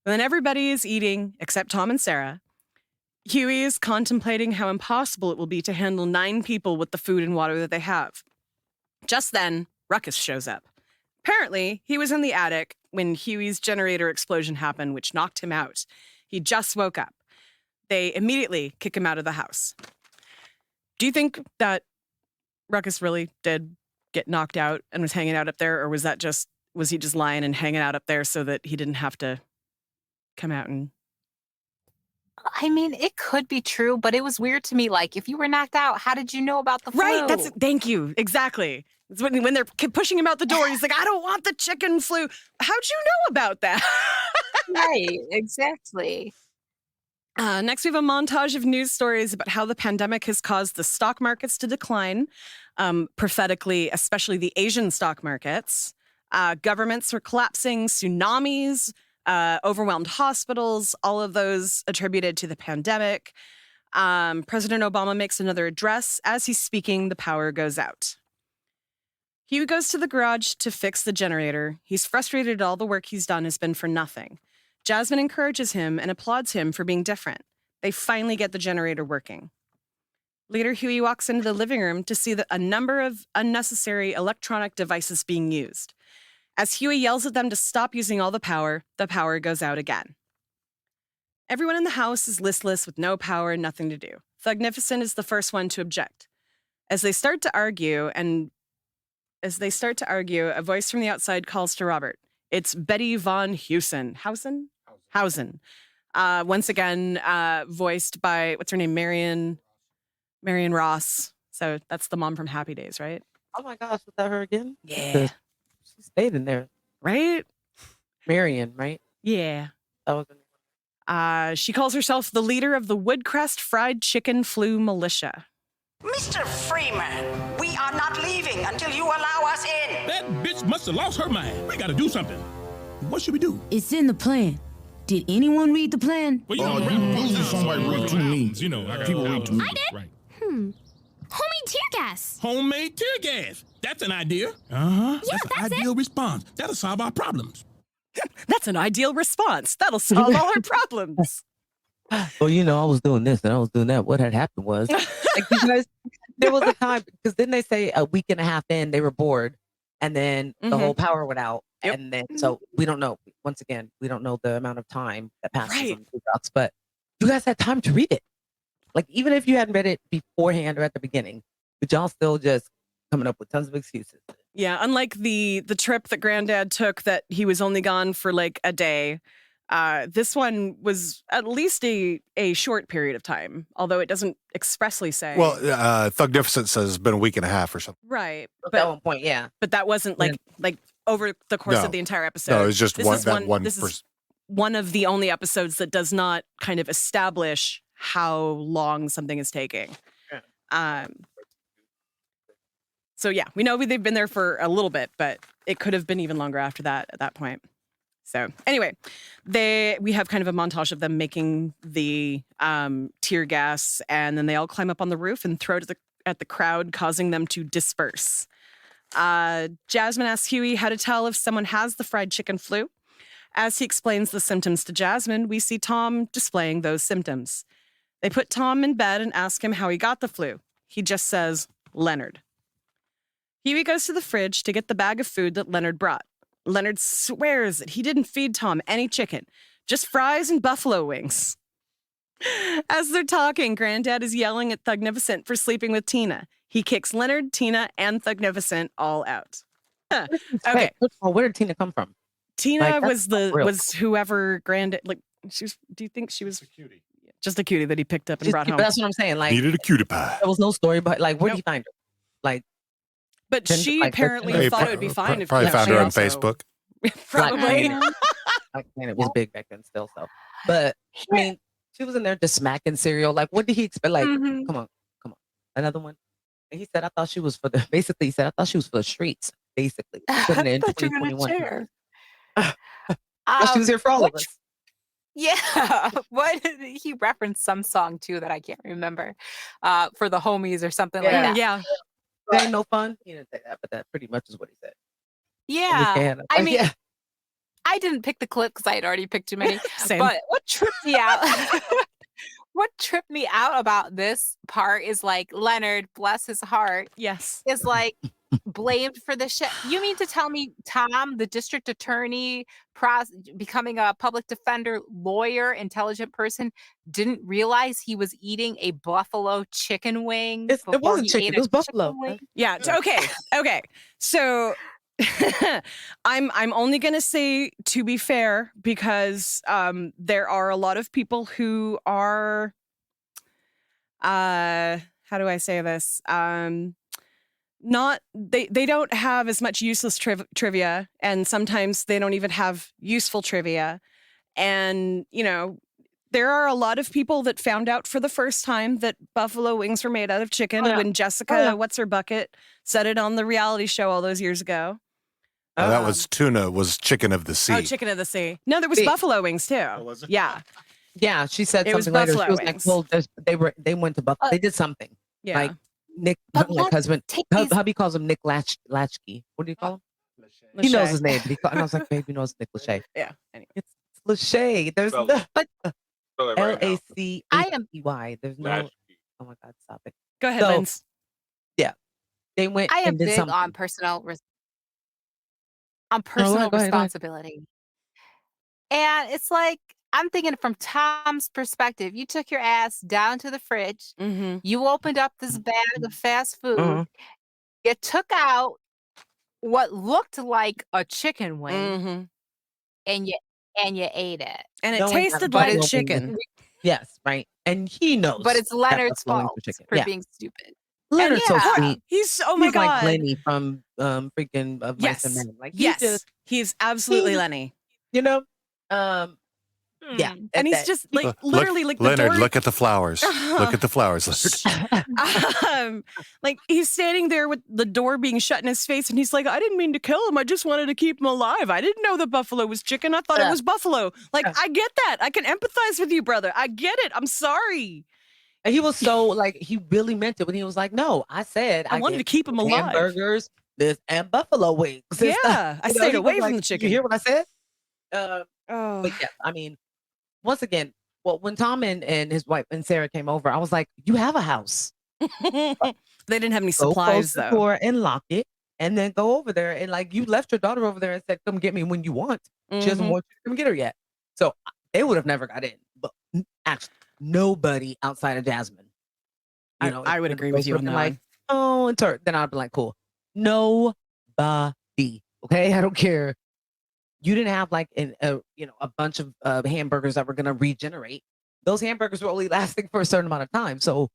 Then everybody is eating except Tom and Sarah. Huey is contemplating how impossible it will be to handle 9 people with the food and water that they have. Just then, Ruckus shows up. Apparently, he was in the attic when Huey's generator explosion happened, which knocked him out. He just woke up. They immediately kick him out of the house. Do you think that Ruckus really did get knocked out and was hanging out up there, or was he just lying and hanging out up there so that he didn't have to come out and... I mean, it could be true, but it was weird to me. Like, if you were knocked out, how did you know about the flu? Right, thank you, exactly. It's when they're pushing him out the door, he's like, I don't want the chicken flu. How'd you know about that? Right, exactly. Next, we have a montage of news stories about how the pandemic has caused the stock markets to decline, prophetically, especially the Asian stock markets. Governments were collapsing, tsunamis, overwhelmed hospitals, all of those attributed to the pandemic. President Obama makes another address. As he's speaking, the power goes out. Huey goes to the garage to fix the generator. He's frustrated all the work he's done has been for nothing. Jasmine encourages him and applauds him for being different. They finally get the generator working. Later, Huey walks into the living room to see a number of unnecessary electronic devices being used. As Huey yells at them to stop using all the power goes out again. Everyone in the house is listless with no power and nothing to do. Thugnificent is the first one to object. As they start to argue, a voice from the outside calls to Robert. It's Betty Von Heusen. Hausen. Once again, voiced by, what's her name? Marion Ross. So that's the mom from Happy Days, right? Oh my gosh, was that her again? Yeah. She stayed in there. Right? Marion, right? Yeah. That was her name. She calls herself the leader of the Woodcrest Fried Chicken Flu Militia. Mr. Freeman, we are not leaving until you allow us in. That bitch must have lost her mind. We gotta do something. What should we do? It's in the plan. Did anyone read the plan? Well, somebody read too mean. People read too mean. I did. Right. Homemade tear gas. Homemade tear gas. That's an idea. Yeah, That's an ideal response. That'll solve our problems. That's an ideal response. That'll solve all our problems. Well, I was doing this and I was doing that. What had happened was, like, you guys, there was a time, because didn't they say a week and a half in, they were bored, and then the whole power went out. Yep. And then, so we don't know, once again, we don't know the amount of time that passes Right. on Boondocks, but you guys had time to read it. Like, even if you hadn't read it beforehand or at the beginning, but y'all still just coming up with tons of excuses. Yeah, unlike the trip that Granddad took that he was only gone for like a day, this one was at least a short period of time, although it doesn't expressly say. Well, Thugnificent says it's been a week and a half or something. Right. At one point, yeah. But that wasn't like over the course of the entire episode. No, it's just This is is one of the only episodes that does not kind of establish how long something is taking. So yeah, we know they've been there for a little bit, but it could have been even longer after that at that point. So anyway, we have kind of a montage of them making the tear gas, and then they all climb up on the roof and throw it at the crowd, causing them to disperse. Jasmine asks Huey how to tell if someone has the fried chicken flu. As he explains the symptoms to Jasmine, we see Tom displaying those symptoms. They put Tom in bed and ask him how he got the flu. He just says, Leonard. Huey goes to the fridge to get the bag of food that Leonard brought. Leonard swears that he didn't feed Tom any chicken, just fries and buffalo wings. As they're talking, Granddad is yelling at Thugnificent for sleeping with Tina. He kicks Leonard, Tina, and Thugnificent all out. Okay. First of all, where did Tina come from? Tina was whoever Granddad, like, she was, do you think she was just a cutie that he picked up and brought home? But that's what I'm saying. Like, needed a cutie pie. There was no story, but like, where did he find her? Like, but she apparently thought it would be fine if probably found her on also- Facebook. Probably. Like, man, it was big back then still. So, but I mean, she was in there just smacking cereal. Like, what did he expect? Like, come on, another one. And he said, I thought she was for the. Basically, he said, I thought she was for the streets. Basically, putting it in 2021. She was here for all of us. Yeah. What he referenced some song too that I can't remember. For the homies or something like that. Yeah. There ain't no fun. He didn't say that, but that pretty much is what he said. Yeah. I mean, yeah. I didn't pick the clip because I had already picked too many. Same. But what tripped me out what tripped me out about this part is like Leonard, bless his heart, yes, is like blamed for the shit. You mean to tell me Tom, the district attorney, becoming a public defender, lawyer, intelligent person, didn't realize he was eating a buffalo chicken wing? It wasn't chicken, it was buffalo. Yeah. Okay. So I'm only gonna say to be fair because there are a lot of people who are how do I say this? Not they don't have as much useless trivia, and sometimes they don't even have useful trivia. And there are a lot of people that found out for the first time that buffalo wings were made out of chicken when Jessica What's Her Bucket said it on the reality show all those years ago. That was tuna, was chicken of the sea. Oh, chicken of the sea. No, there was buffalo wings too. Oh, was it? Yeah. Yeah, she said It was something later. She buffalo was like, well, they went to Buffalo. They did something. Yeah. Like Nick, like husband, hubby calls him Nick Latchkey. What do you call him? He knows his name. But and I was like, babe, you know it's Nick Lachey. Yeah. Anyway. It's Lachey. There's no L-A-C-H-E-Y. There's no. Oh my God, stop it. Go ahead, Linz. Yeah, they went. I am and did big something. on personal Go ahead. responsibility. And it's like, I'm thinking from Tom's perspective, you took your ass down to the fridge. Mm-hmm. You opened up this bag of fast food. You took out what looked like a chicken wing, and you ate it. And it tasted like chicken. Yes, right. And he knows. But it's Leonard's buffalo wings fault are chicken. for Yeah. being stupid. Leonard's so sweet. He's He's like Lenny from freaking Mice and Men. Like he's absolutely Lenny. Yeah, and he's just like literally like the Leonard, door. look at the flowers. Look at the flowers, Leonard. Like he's standing there with the door being shut in his face, and he's like, "I didn't mean to kill him. I just wanted to keep him alive. I didn't know the buffalo was chicken. I thought it was buffalo." Like I get that. I can empathize with you, brother. I get it. I'm sorry. And he was so like he really meant it when he was like, "No, I said I wanted to keep him alive. Hamburgers, and buffalo wings." Yeah, I stayed away from the chicken. You hear what I said? But yeah, I mean, once again, well, when Tom and his wife and Sarah came over, I was like, "You have a house." They didn't have any Go supplies close the though. door and lock it, and then go over there and like you left your daughter over there and said, "Come get me when you want." She doesn't want you to come get her yet, so they would have never got in. But actually, nobody outside of Jasmine. I would agree with you on that. Like, oh, it's hurt. Then I'd be like, cool. Nobody. Okay, I don't care. You didn't have like a bunch of hamburgers that were gonna regenerate. Those hamburgers were only lasting for a certain amount of time. So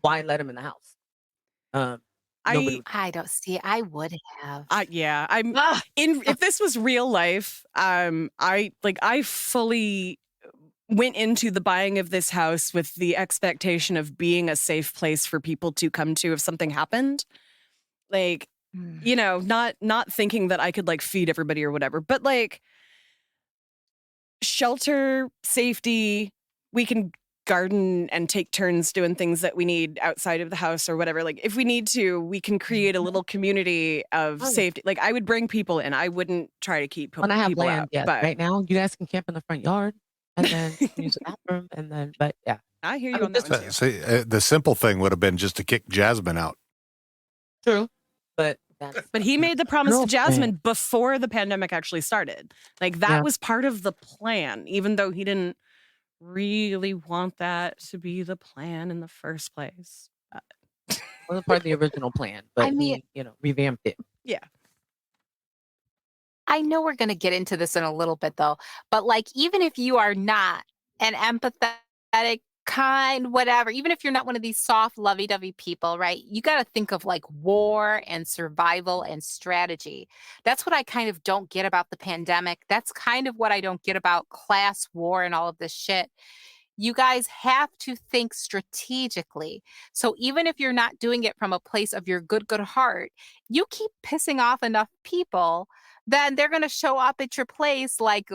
why let them in the house? I don't see. I would have. Yeah, I'm if this was real life, I fully went into the buying of this house with the expectation of being a safe place for people to come to if something happened. Like, not thinking that I could like feed everybody or whatever, but like shelter, safety, we can garden and take turns doing things that we need outside of the house or whatever. Like if we need to, we can create a little community of safety. Like I would bring people in. I wouldn't try to keep when I have people land, out. yes. But Right now, you guys can camp in the front yard and then use the bathroom and then. But yeah, I hear you on that one too. See, the simple thing would have been just to kick Jasmine out. True, but he made the promise to Jasmine before the pandemic actually started. Like that was part of the plan, even though he didn't really want that to be the plan in the first place. Wasn't part of the original plan, but I mean, he, revamped it. Yeah. I know we're going to get into this in a little bit though, but like even if you are not an empathetic, kind, whatever, even if you're not one of these soft, lovey-dovey people, right? You got to think of like war and survival and strategy. That's what I kind of don't get about the pandemic. That's kind of what I don't get about class war and all of this shit. You guys have to think strategically. So even if you're not doing it from a place of your good heart, you keep pissing off enough people, then they're going to show up at your place like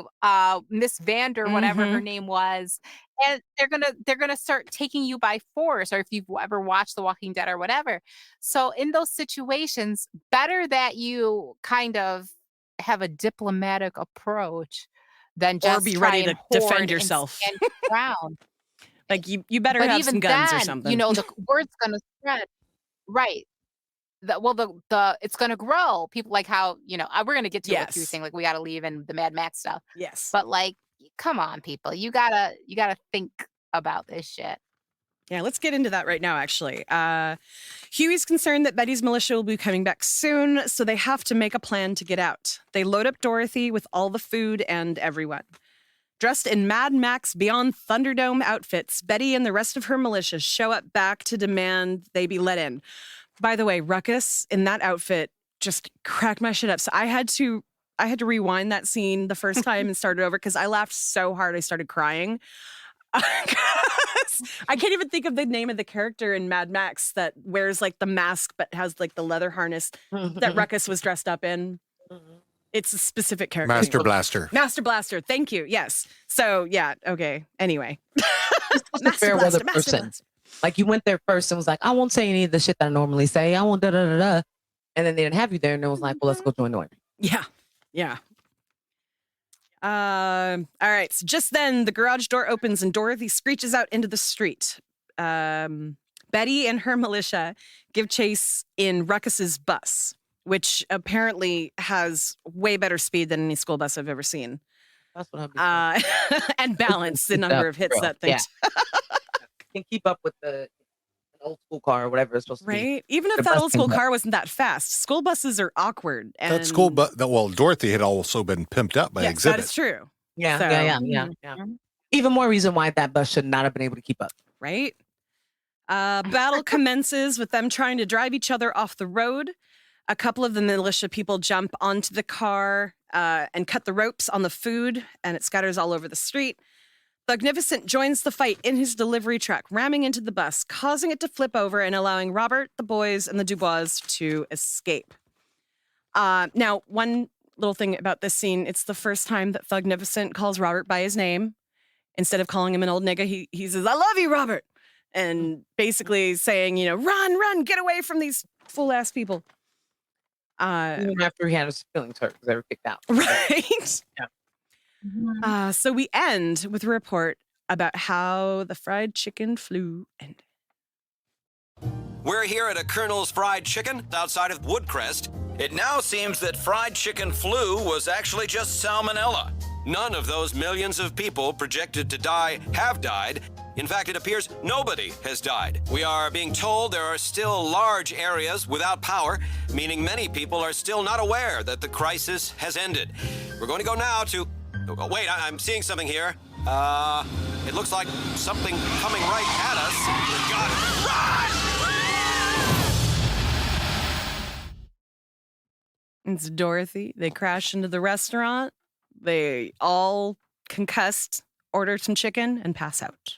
Miss Vander, whatever her name was, and they're gonna start taking you by force. Or if you've ever watched The Walking Dead or whatever. So in those situations, better that you kind of have a diplomatic approach than just or be ready to defend yourself. Around. Like you better have some guns or something. The word's gonna spread, right? It's going to grow. People like how, we're going to get to what you were saying, like we got to leave and the Mad Max stuff. Yes. But like, come on, people, you gotta think about this shit. Yeah, let's get into that right now, actually. Huey's concerned that Betty's militia will be coming back soon, so they have to make a plan to get out. They load up Dorothy with all the food and everyone. Dressed in Mad Max Beyond Thunderdome outfits, Betty and the rest of her militia show up back to demand they be let in. By the way, Ruckus in that outfit just cracked my shit up. So I had to rewind that scene the first time and start it over because I laughed so hard I started crying. I can't even think of the name of the character in Mad Max that wears like the mask but has like the leather harness that Ruckus was dressed up in. It's a specific character. Master Blaster. Master Blaster. Thank you. Yes. So yeah. Okay. Anyway. Just a fair weather person. Like you went there first and was like, I won't say any of the shit that I normally say. I won't da da da da. And then they didn't have you there and it was like, well, let's go join the army. Yeah. Yeah. All right. So just then the garage door opens and Dorothy screeches out into the street. Betty and her militia give chase in Ruckus's bus, which apparently has way better speed than any school bus I've ever seen. That's what I'm and balance the number of hits that thing. Yeah. Can keep up with the old school car or whatever it's supposed to be. Right? Even if that old school car wasn't that fast, school buses are awkward. And that school bus, Dorothy had also been pimped up by Exhibit. That is true. Yeah, so, yeah. Even more reason why that bus should not have been able to keep up. Right? Battle commences with them trying to drive each other off the road. A couple of the militia people jump onto the car and cut the ropes on the food, and it scatters all over the street. Thugnificent joins the fight in his delivery truck, ramming into the bus, causing it to flip over and allowing Robert, the boys, and the Dubois to escape. Now, one little thing about this scene, it's the first time that Thugnificent calls Robert by his name. Instead of calling him an old nigga, he says, I love you, Robert. And basically saying, run, get away from these fool-ass people. Even after he had his feelings hurt because they were kicked out. Right? Yeah. So we end with a report about how the fried chicken flu ended. We're here at a Colonel's Fried Chicken outside of Woodcrest. It now seems that fried chicken flu was actually just salmonella. None of those millions of people projected to die have died. In fact, it appears nobody has died. We are being told there are still large areas without power, meaning many people are still not aware that the crisis has ended. We're going to go now to... Oh, wait, I'm seeing something here. It looks like something coming right at us. We gotta run! It's Dorothy. They crash into the restaurant. They all concussed, order some chicken, and pass out.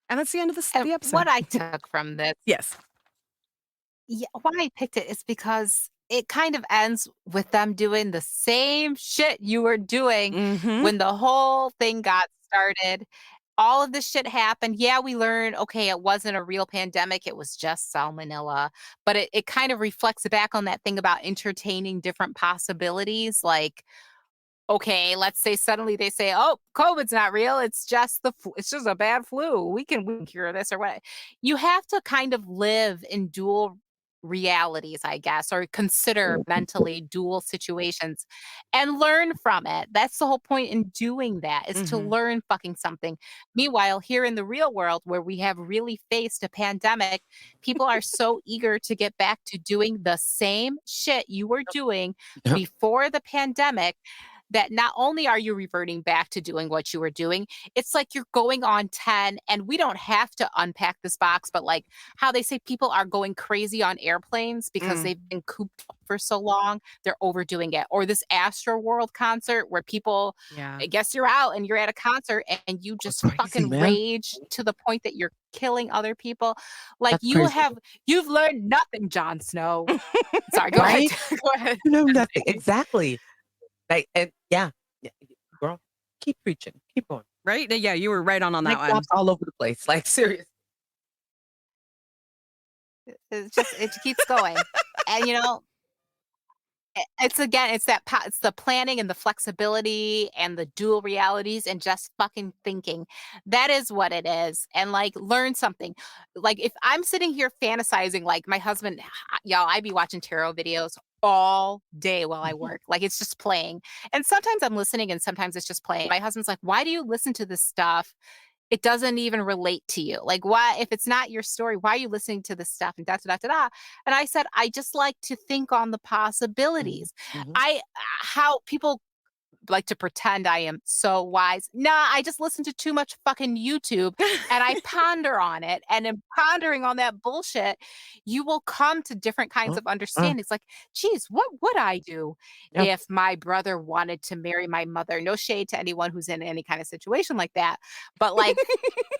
And that's the end of the episode. What I took from this, yes, why I picked it is because it kind of ends with them doing the same shit you were doing when the whole thing got started. All of this shit happened. Yeah, we learned, okay, it wasn't a real pandemic. It was just salmonella. But it kind of reflects back on that thing about entertaining different possibilities. Like, okay, let's say suddenly they say, oh, COVID's not real. It's just it's just a bad flu. We can cure this or what. You have to kind of live in dual realities, I guess, or consider mentally dual situations and learn from it. That's the whole point in doing that, is to learn fucking something. Meanwhile, here in the real world where we have really faced a pandemic, people are so eager to get back to doing the same shit you were doing before the pandemic, that not only are you reverting back to doing what you were doing, it's like you're going on 10, and we don't have to unpack this box, but like how they say people are going crazy on airplanes because they've been cooped up for so long, they're overdoing it. Or this Astro World concert where people, I guess you're out and you're at a concert and you just fucking rage to the point that you're killing other people. Like you've learned nothing, Jon Snow. Sorry, go ahead. Go ahead. You know nothing. Exactly. Like, and yeah, girl, keep preaching, keep going. Right? Yeah, you were right on that one. All over the place, like serious. It keeps going, and you know, it's the planning and the flexibility and the dual realities and just fucking thinking. That is what it is. And like, learn something. Like if I'm sitting here fantasizing, like my husband, y'all, I be watching tarot videos all day while I work. Like it's just playing. And sometimes I'm listening and sometimes it's just playing. My husband's like, why do you listen to this stuff? It doesn't even relate to you. Like, why, if it's not your story, why are you listening to this stuff? And da da da da da. And I said, I just like to think on the possibilities. How people like to pretend I am so wise. Nah, I just listen to too much fucking YouTube and I ponder on it. And in pondering on that bullshit, you will come to different kinds of understandings. Like, geez, what would I do if my brother wanted to marry my mother? No shade to anyone who's in any kind of situation like that. But like,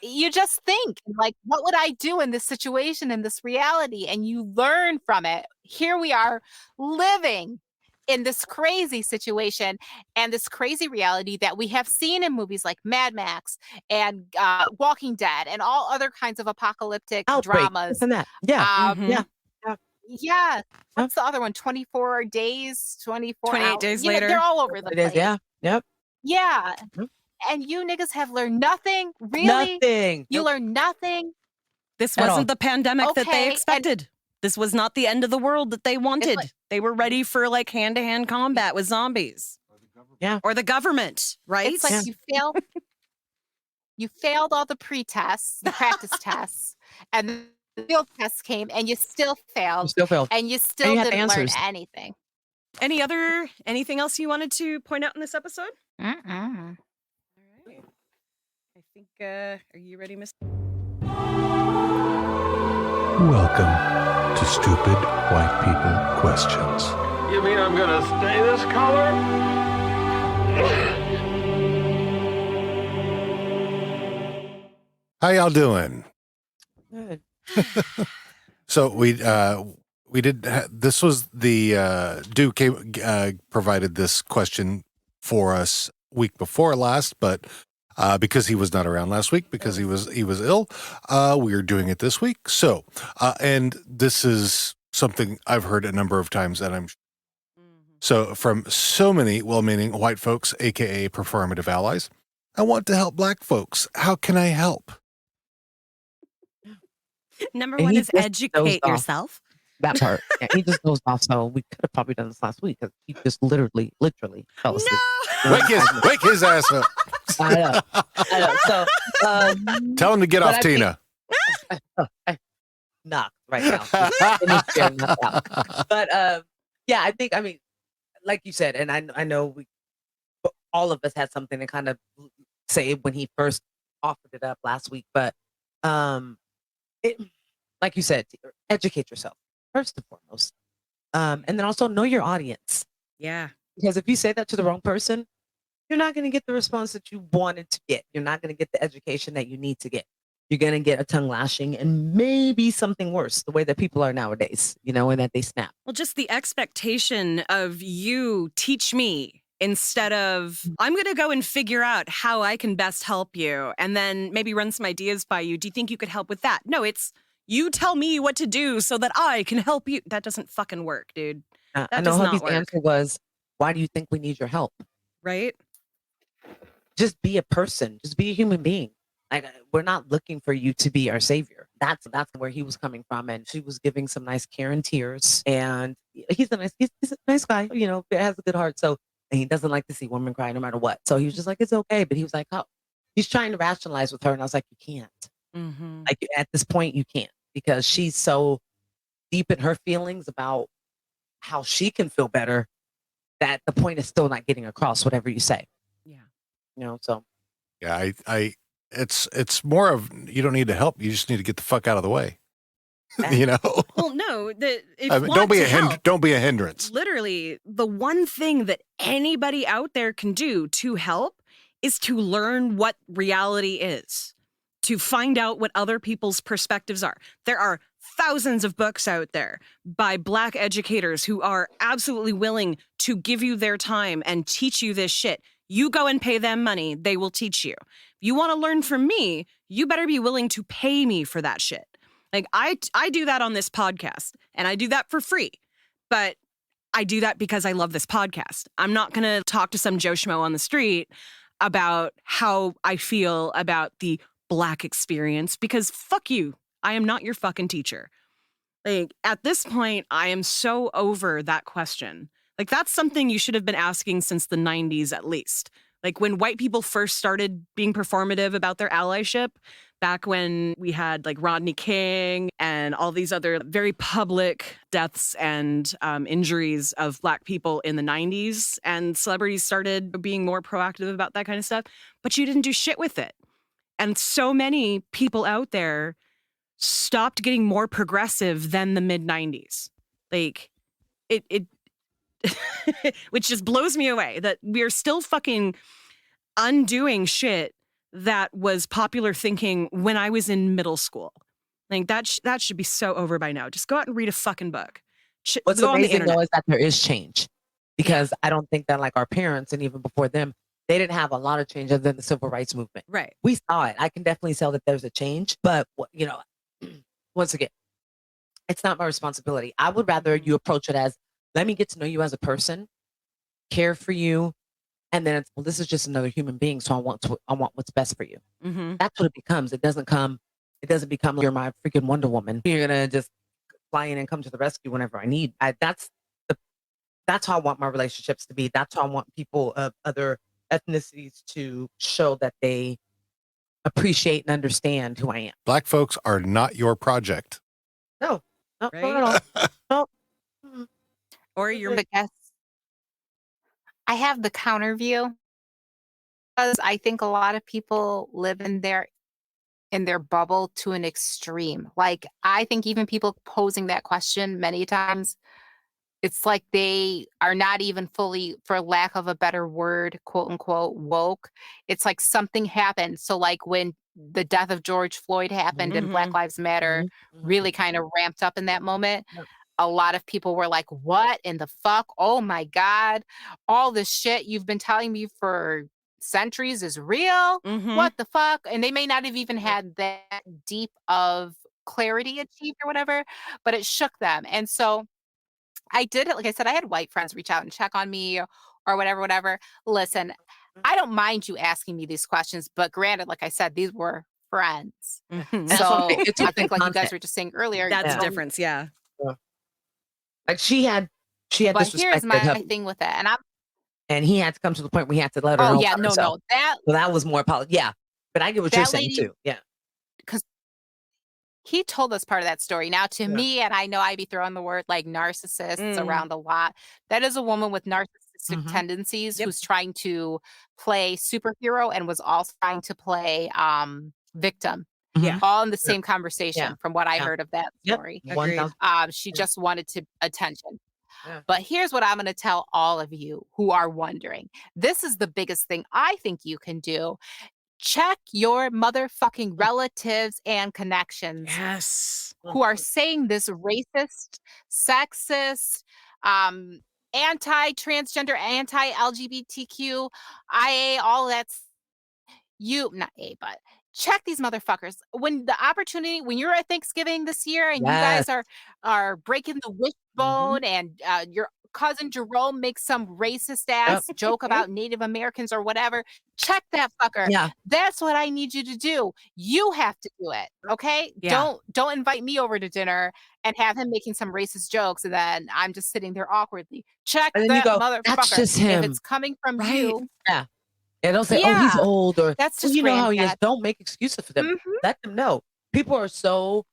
you just think, like, what would I do in this situation, in this reality? And you learn from it. Here we are living in this crazy situation and this crazy reality that we have seen in movies like Mad Max and Walking Dead and all other kinds of apocalyptic dramas. Isn't that? Yeah. Yeah. What's the other one? 24 days, 24 28 hours. days You know, later. they're all over the place. Yeah. Yep. Yeah. And you niggas have learned nothing. Really? Nothing. You learned nothing. This wasn't the pandemic that they expected. This was not the end of the world that they wanted. They were ready for like hand-to-hand combat with zombies. Yeah. Or the government, right? It's like you failed all the pre-tests, the practice tests, and the field tests came and you still failed. And you still didn't learn anything. Anything else you wanted to point out in this episode? Mm-mm. All right. I think, are you ready, Miss? Welcome to Stupid White People Questions. You mean I'm gonna stay this color? How y'all doing? Good. So we did. This was the Duke provided this question for us week before last, but because he was not around last week because he was ill, we are doing it this week. So, and this is something I've heard a number of times, and so from so many well-meaning white folks, aka performative allies. I want to help black folks. How can I help? Number one is educate yourself. That part. Yeah, he just goes off. So we could have probably done this last week because he just literally fell asleep. No! Wake his ass up. I know. So tell him to get off Tina. Knock right now. But yeah, I mean, like you said, and I know all of us had something to kind of say when he first offered it up last week. But like you said, educate yourself first and foremost, and then also know your audience. Yeah, because if you say that to the wrong person, you're not going to get the response that you wanted to get. You're not going to get the education that you need to get. You're going to get a tongue lashing and maybe something worse, the way that people are nowadays, and that they snap. Well, just the expectation of you teach me instead of I'm going to go and figure out how I can best help you and then maybe run some ideas by you. Do you think you could help with that? No, it's you tell me what to do so that I can help you. That doesn't fucking work, dude. I know hubby's answer was, why do you think we need your help? Right? Just be a person. Just be a human being. Like, we're not looking for you to be our savior. That's where he was coming from. And she was giving some nice Karen tears. And he's a nice guy, has a good heart. So, and he doesn't like to see women cry no matter what. So he was just like, it's okay. But he was like, oh, he's trying to rationalize with her. And I was like, you can't. Mm-hmm. Like, at this point, you can't, because she's so deep in her feelings about how she can feel better that the point is still not getting across, whatever you say. Yeah. So. Yeah, it's more of, you don't need to help. You just need to get the fuck out of the way. Well, no, don't be a hindrance. Literally, the one thing that anybody out there can do to help is to learn what reality is, to find out what other people's perspectives are. There are thousands of books out there by Black educators who are absolutely willing to give you their time and teach you this shit. You go and pay them money, they will teach you. If you want to learn from me, you better be willing to pay me for that shit. Like, I do that on this podcast, and I do that for free. But I do that because I love this podcast. I'm not going to talk to some Joe Schmo on the street about how I feel about the Black experience, because fuck you. I am not your fucking teacher. Like, at this point, I am so over that question. Like, that's something you should have been asking since the 90s at least. Like, when white people first started being performative about their allyship, back when we had like Rodney King and all these other very public deaths and injuries of Black people in the 90s, and celebrities started being more proactive about that kind of stuff, but you didn't do shit with it. And so many people out there stopped getting more progressive than the mid-90s. Like, it which just blows me away that we're still fucking undoing shit that was popular thinking when I was in middle school. Like, that should be so over by now. Just go out and read a fucking book. What's amazing though is that there is change, because I don't think that, like, our parents and even before them, they didn't have a lot of change other than the civil rights movement. Right. We saw it. I can definitely tell that there's a change, but once again, it's not my responsibility. I would rather you approach it as, let me get to know you as a person, care for you, and then it's, well, this is just another human being, so I want what's best for you. Mm-hmm. That's what it becomes. It doesn't become like, you're my freaking Wonder Woman. You're gonna just fly in and come to the rescue whenever I need. That's how I want my relationships to be. That's how I want people of other ethnicities to show that they appreciate and understand who I am. Black folks are not your project. No, not Right? at all. No. Or you're But guess I have the counter view, because I think a lot of people live in their bubble to an extreme. Like, I think even people posing that question many times, it's like they are not even fully, for lack of a better word, quote unquote, woke. It's like something happened. So like when the death of George Floyd happened and Black Lives Matter really kind of ramped up in that moment, a lot of people were like, what in the fuck? Oh my God. All this shit you've been telling me for centuries is real. What the fuck? And they may not have even had that deep of clarity achieved or whatever, but it shook them. And so I did it. Like I said, I had white friends reach out and check on me or whatever. Listen, I don't mind you asking me these questions, but granted, like I said, these were friends. So I think, like you guys were just saying earlier, that's the difference. Yeah. Like she had But here's disrespected my her, thing with that, and he had to come to the point where he had to let her oh know yeah, about no, herself. that So that was more apology. Yeah, but I get what you're that saying lady, too. Yeah, because he told us part of that story. Now, to yeah. me, and I know I be throwing the word like narcissists around a lot. That is a woman with narcissistic Mhm. tendencies Yep. who's trying to play superhero and was also trying to play victim. Yeah. All in the Yeah. same conversation, Yeah. from what I Yeah. heard of that Yep. story. Agreed. 1000. She Yeah. just wanted attention. Yeah. But here's what I'm going to tell all of you who are wondering. This is the biggest thing I think you can do. Check your motherfucking relatives and connections Yes. who are saying this racist, sexist, anti-transgender, anti-LGBTQ, IA, all that's not A, but check these motherfuckers. When the opportunity, when you're at Thanksgiving this year and you Yes. guys are breaking the wishbone and your cousin Jerome makes some racist ass joke about Native Americans or whatever, check that fucker. Yeah. That's what I need you to do. You have to do it. Okay? Yeah. Don't invite me over to dinner and have him making some racist jokes and then I'm just sitting there awkwardly. Check And then you that go, motherfucker. that's just If him. it's coming from Right. you, Yeah. And don't say, oh, he's Yeah. old, or that's well, just you know how he is. granddad. Don't make excuses for them. Mhm. Let them know. People are so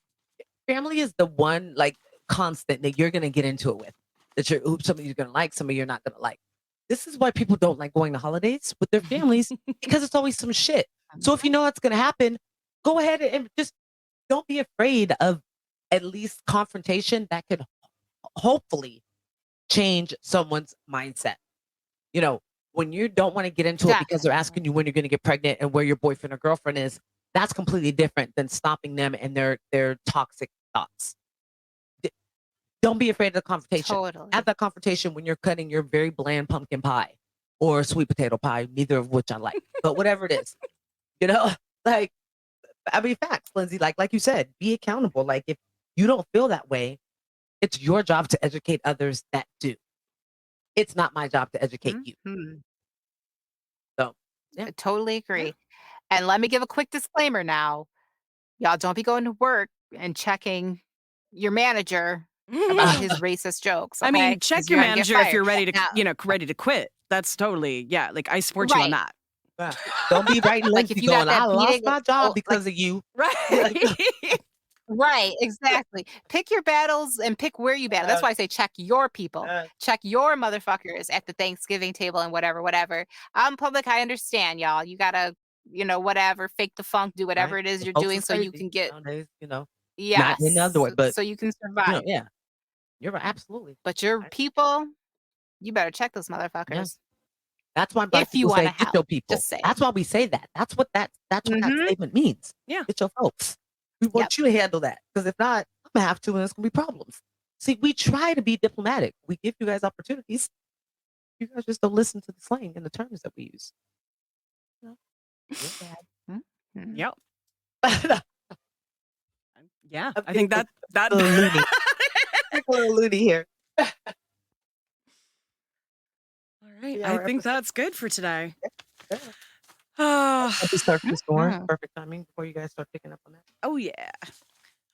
family is the one like constant that you're gonna get into it with. That some of you're gonna like, some of you're not gonna like. This is why people don't like going to holidays with their families because it's always some shit. So if you know what's gonna happen, go ahead and just don't be afraid of at least confrontation that could hopefully change someone's mindset. You know, when you don't want to get into it because they're asking you when you're going to get pregnant and where your boyfriend or girlfriend is, that's completely different than stopping them and their toxic thoughts. Don't be afraid of the confrontation. Totally. Have that confrontation when you're cutting your very bland pumpkin pie or sweet potato pie, neither of which I like, but whatever it is, you know, like, I mean, facts, Lindsay, like you said, be accountable. Like if you don't feel that way, it's your job to educate others that do. It's not my job to educate you. Mhm. So, yeah. I totally agree. And let me give a quick disclaimer now. Y'all don't be going to work and checking your manager about his racist jokes. I Okay? mean, 'Cause check you're your gonna get manager if you're fired. ready to, Now, ready to quit. That's totally, yeah. Like I support you on right. that. Don't be writing Like Lindsay if you got going, I that lost meeting, my job like, because of you. Right. right, exactly. Pick your battles and pick where you battle. That's why I say check your people. Check your motherfuckers at the Thanksgiving table and whatever. Out in public, I understand, y'all. You gotta, whatever, fake the funk, do whatever Right. it is The you're folks doing is so you crazy can get, nowadays, not yes, in other way, but so you can you know, survive. yeah, you're right, absolutely. But your Right. people, you better check those Yeah. motherfuckers. That's why black If you people say want to get your help, people. just say. That's why we say that. That's what that Mhm. statement means. Yeah. Get your folks. We want you to handle that. Because if not, I'm gonna have to and it's gonna be problems. See, we try to be diplomatic. We give you guys opportunities. You guys just don't listen to the slang and the terms that we use. No. You're bad. Mhm. Yep. Yeah. I'm I think being that a little loony. I'm a little loony here. All right. Yeah, I our think episode. that's good for today. Yeah. Oh, Let me start this door. Mhm. Perfect timing before you guys start picking up on that. oh yeah.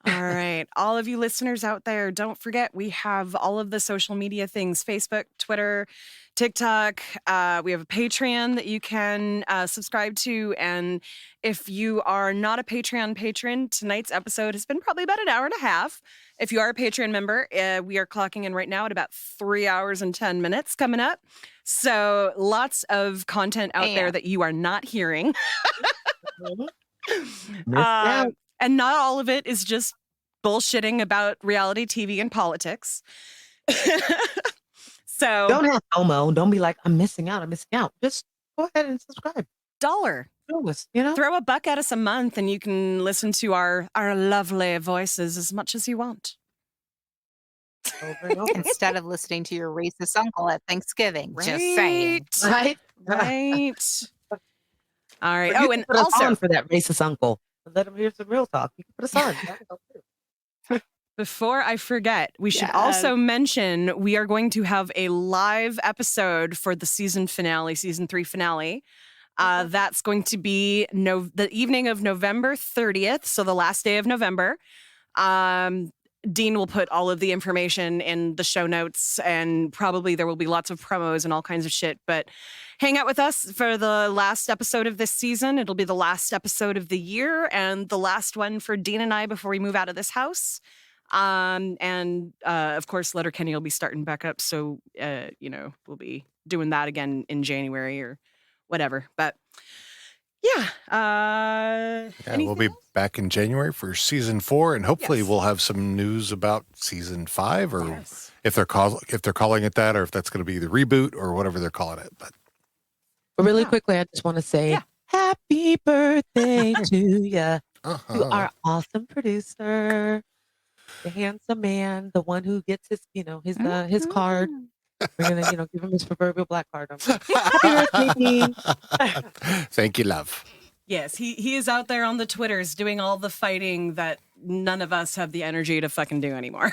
All right. All of you listeners out there, don't forget we have all of the social media things: Facebook, Twitter, TikTok. We have a Patreon that you can subscribe to. And if you are not a Patreon patron, tonight's episode has been probably about an hour and a half. If you are a Patreon member, we are clocking in right now at about 3 hours and 10 minutes coming up. So lots of content out there Damn. that you are not hearing. Missed out. And not all of it is just bullshitting about reality TV and politics. So Don't have FOMO. Don't be like, I'm missing out. Just go ahead and subscribe. $1. Show us, you know? Throw $1 at us a month and you can listen to our lovely voices as much as you want. Over and over. Instead of listening to your racist uncle at Thanksgiving. Just saying. Right? Right. All right. Or you Oh, can and put us also on for that racist uncle. Let him hear some real talk. You can put us on. That'll help too. before I forget, we should also mention we are going to have a live episode for the season 3 finale. That's going to be the evening of November 30th, so the last day of November. Dean will put all of the information in the show notes, and probably there will be lots of promos and all kinds of shit. But hang out with us for the last episode of this season. It'll be the last episode of the year and the last one for Dean and I before we move out of this house. Of course, Letterkenny will be starting back up. So, we'll be doing that again in January or whatever. But we'll be back in January for season 4, and hopefully we'll have some news about season 5, or if they're calling it that, or if that's going to be the reboot or whatever they're calling it. But really quickly, I just want to say happy birthday to you, to our awesome producer, the handsome man, the one who gets his card. We're gonna, give him his proverbial black card. Thank you, love. Yes, he is out there on the Twitters doing all the fighting that none of us have the energy to fucking do anymore.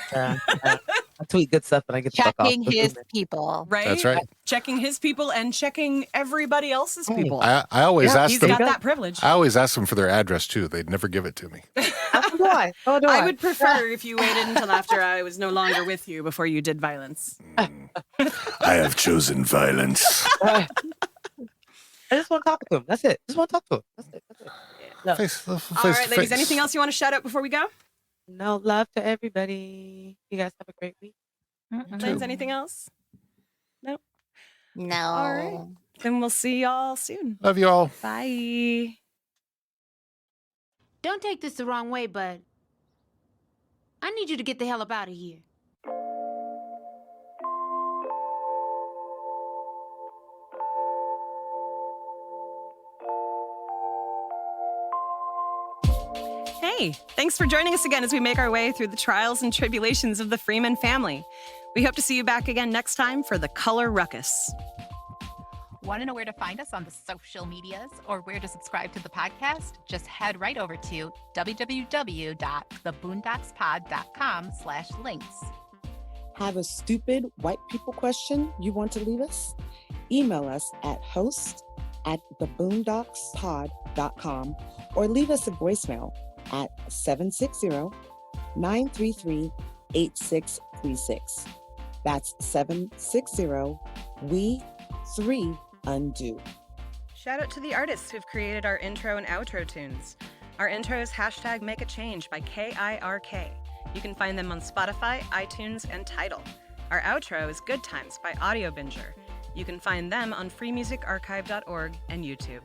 I tweet good stuff, and I get checking his people. Right? That's right. Checking his people and checking everybody else's people. I always ask them. He's got that privilege. I always ask them for their address too. They'd never give it to me. I would prefer if you waited until after I was no longer with you before you did violence. I have chosen violence. I just want to talk to him. That's it. Just want to talk to him. That's it. All right, ladies. Anything else you want to shout out before we go? No, love to everybody. You guys have a great week. Lance, anything else? Nope. No. All right. Then we'll see y'all soon. Love you all. Bye. Don't take this the wrong way, but I need you to get the hell up out of here. Hey, thanks for joining us again as we make our way through the trials and tribulations of the Freeman family. We hope to see you back again next time for The Color Ruckus. Want to know where to find us on the social medias or where to subscribe to the podcast? Just head right over to www.theboondockspod.com/links. Have a stupid white people question you want to leave us? Email us at host@theboondockspod.com or leave us a voicemail at 760-933-8636. That's 760-we-3-undo. Shout out to the artists who've created our intro and outro tunes. Our intro is #MakeAChange by KIRK. You can find them on Spotify, iTunes, and Tidal. Our outro is Good Times by Audio Binger. You can find them on freemusicarchive.org and YouTube.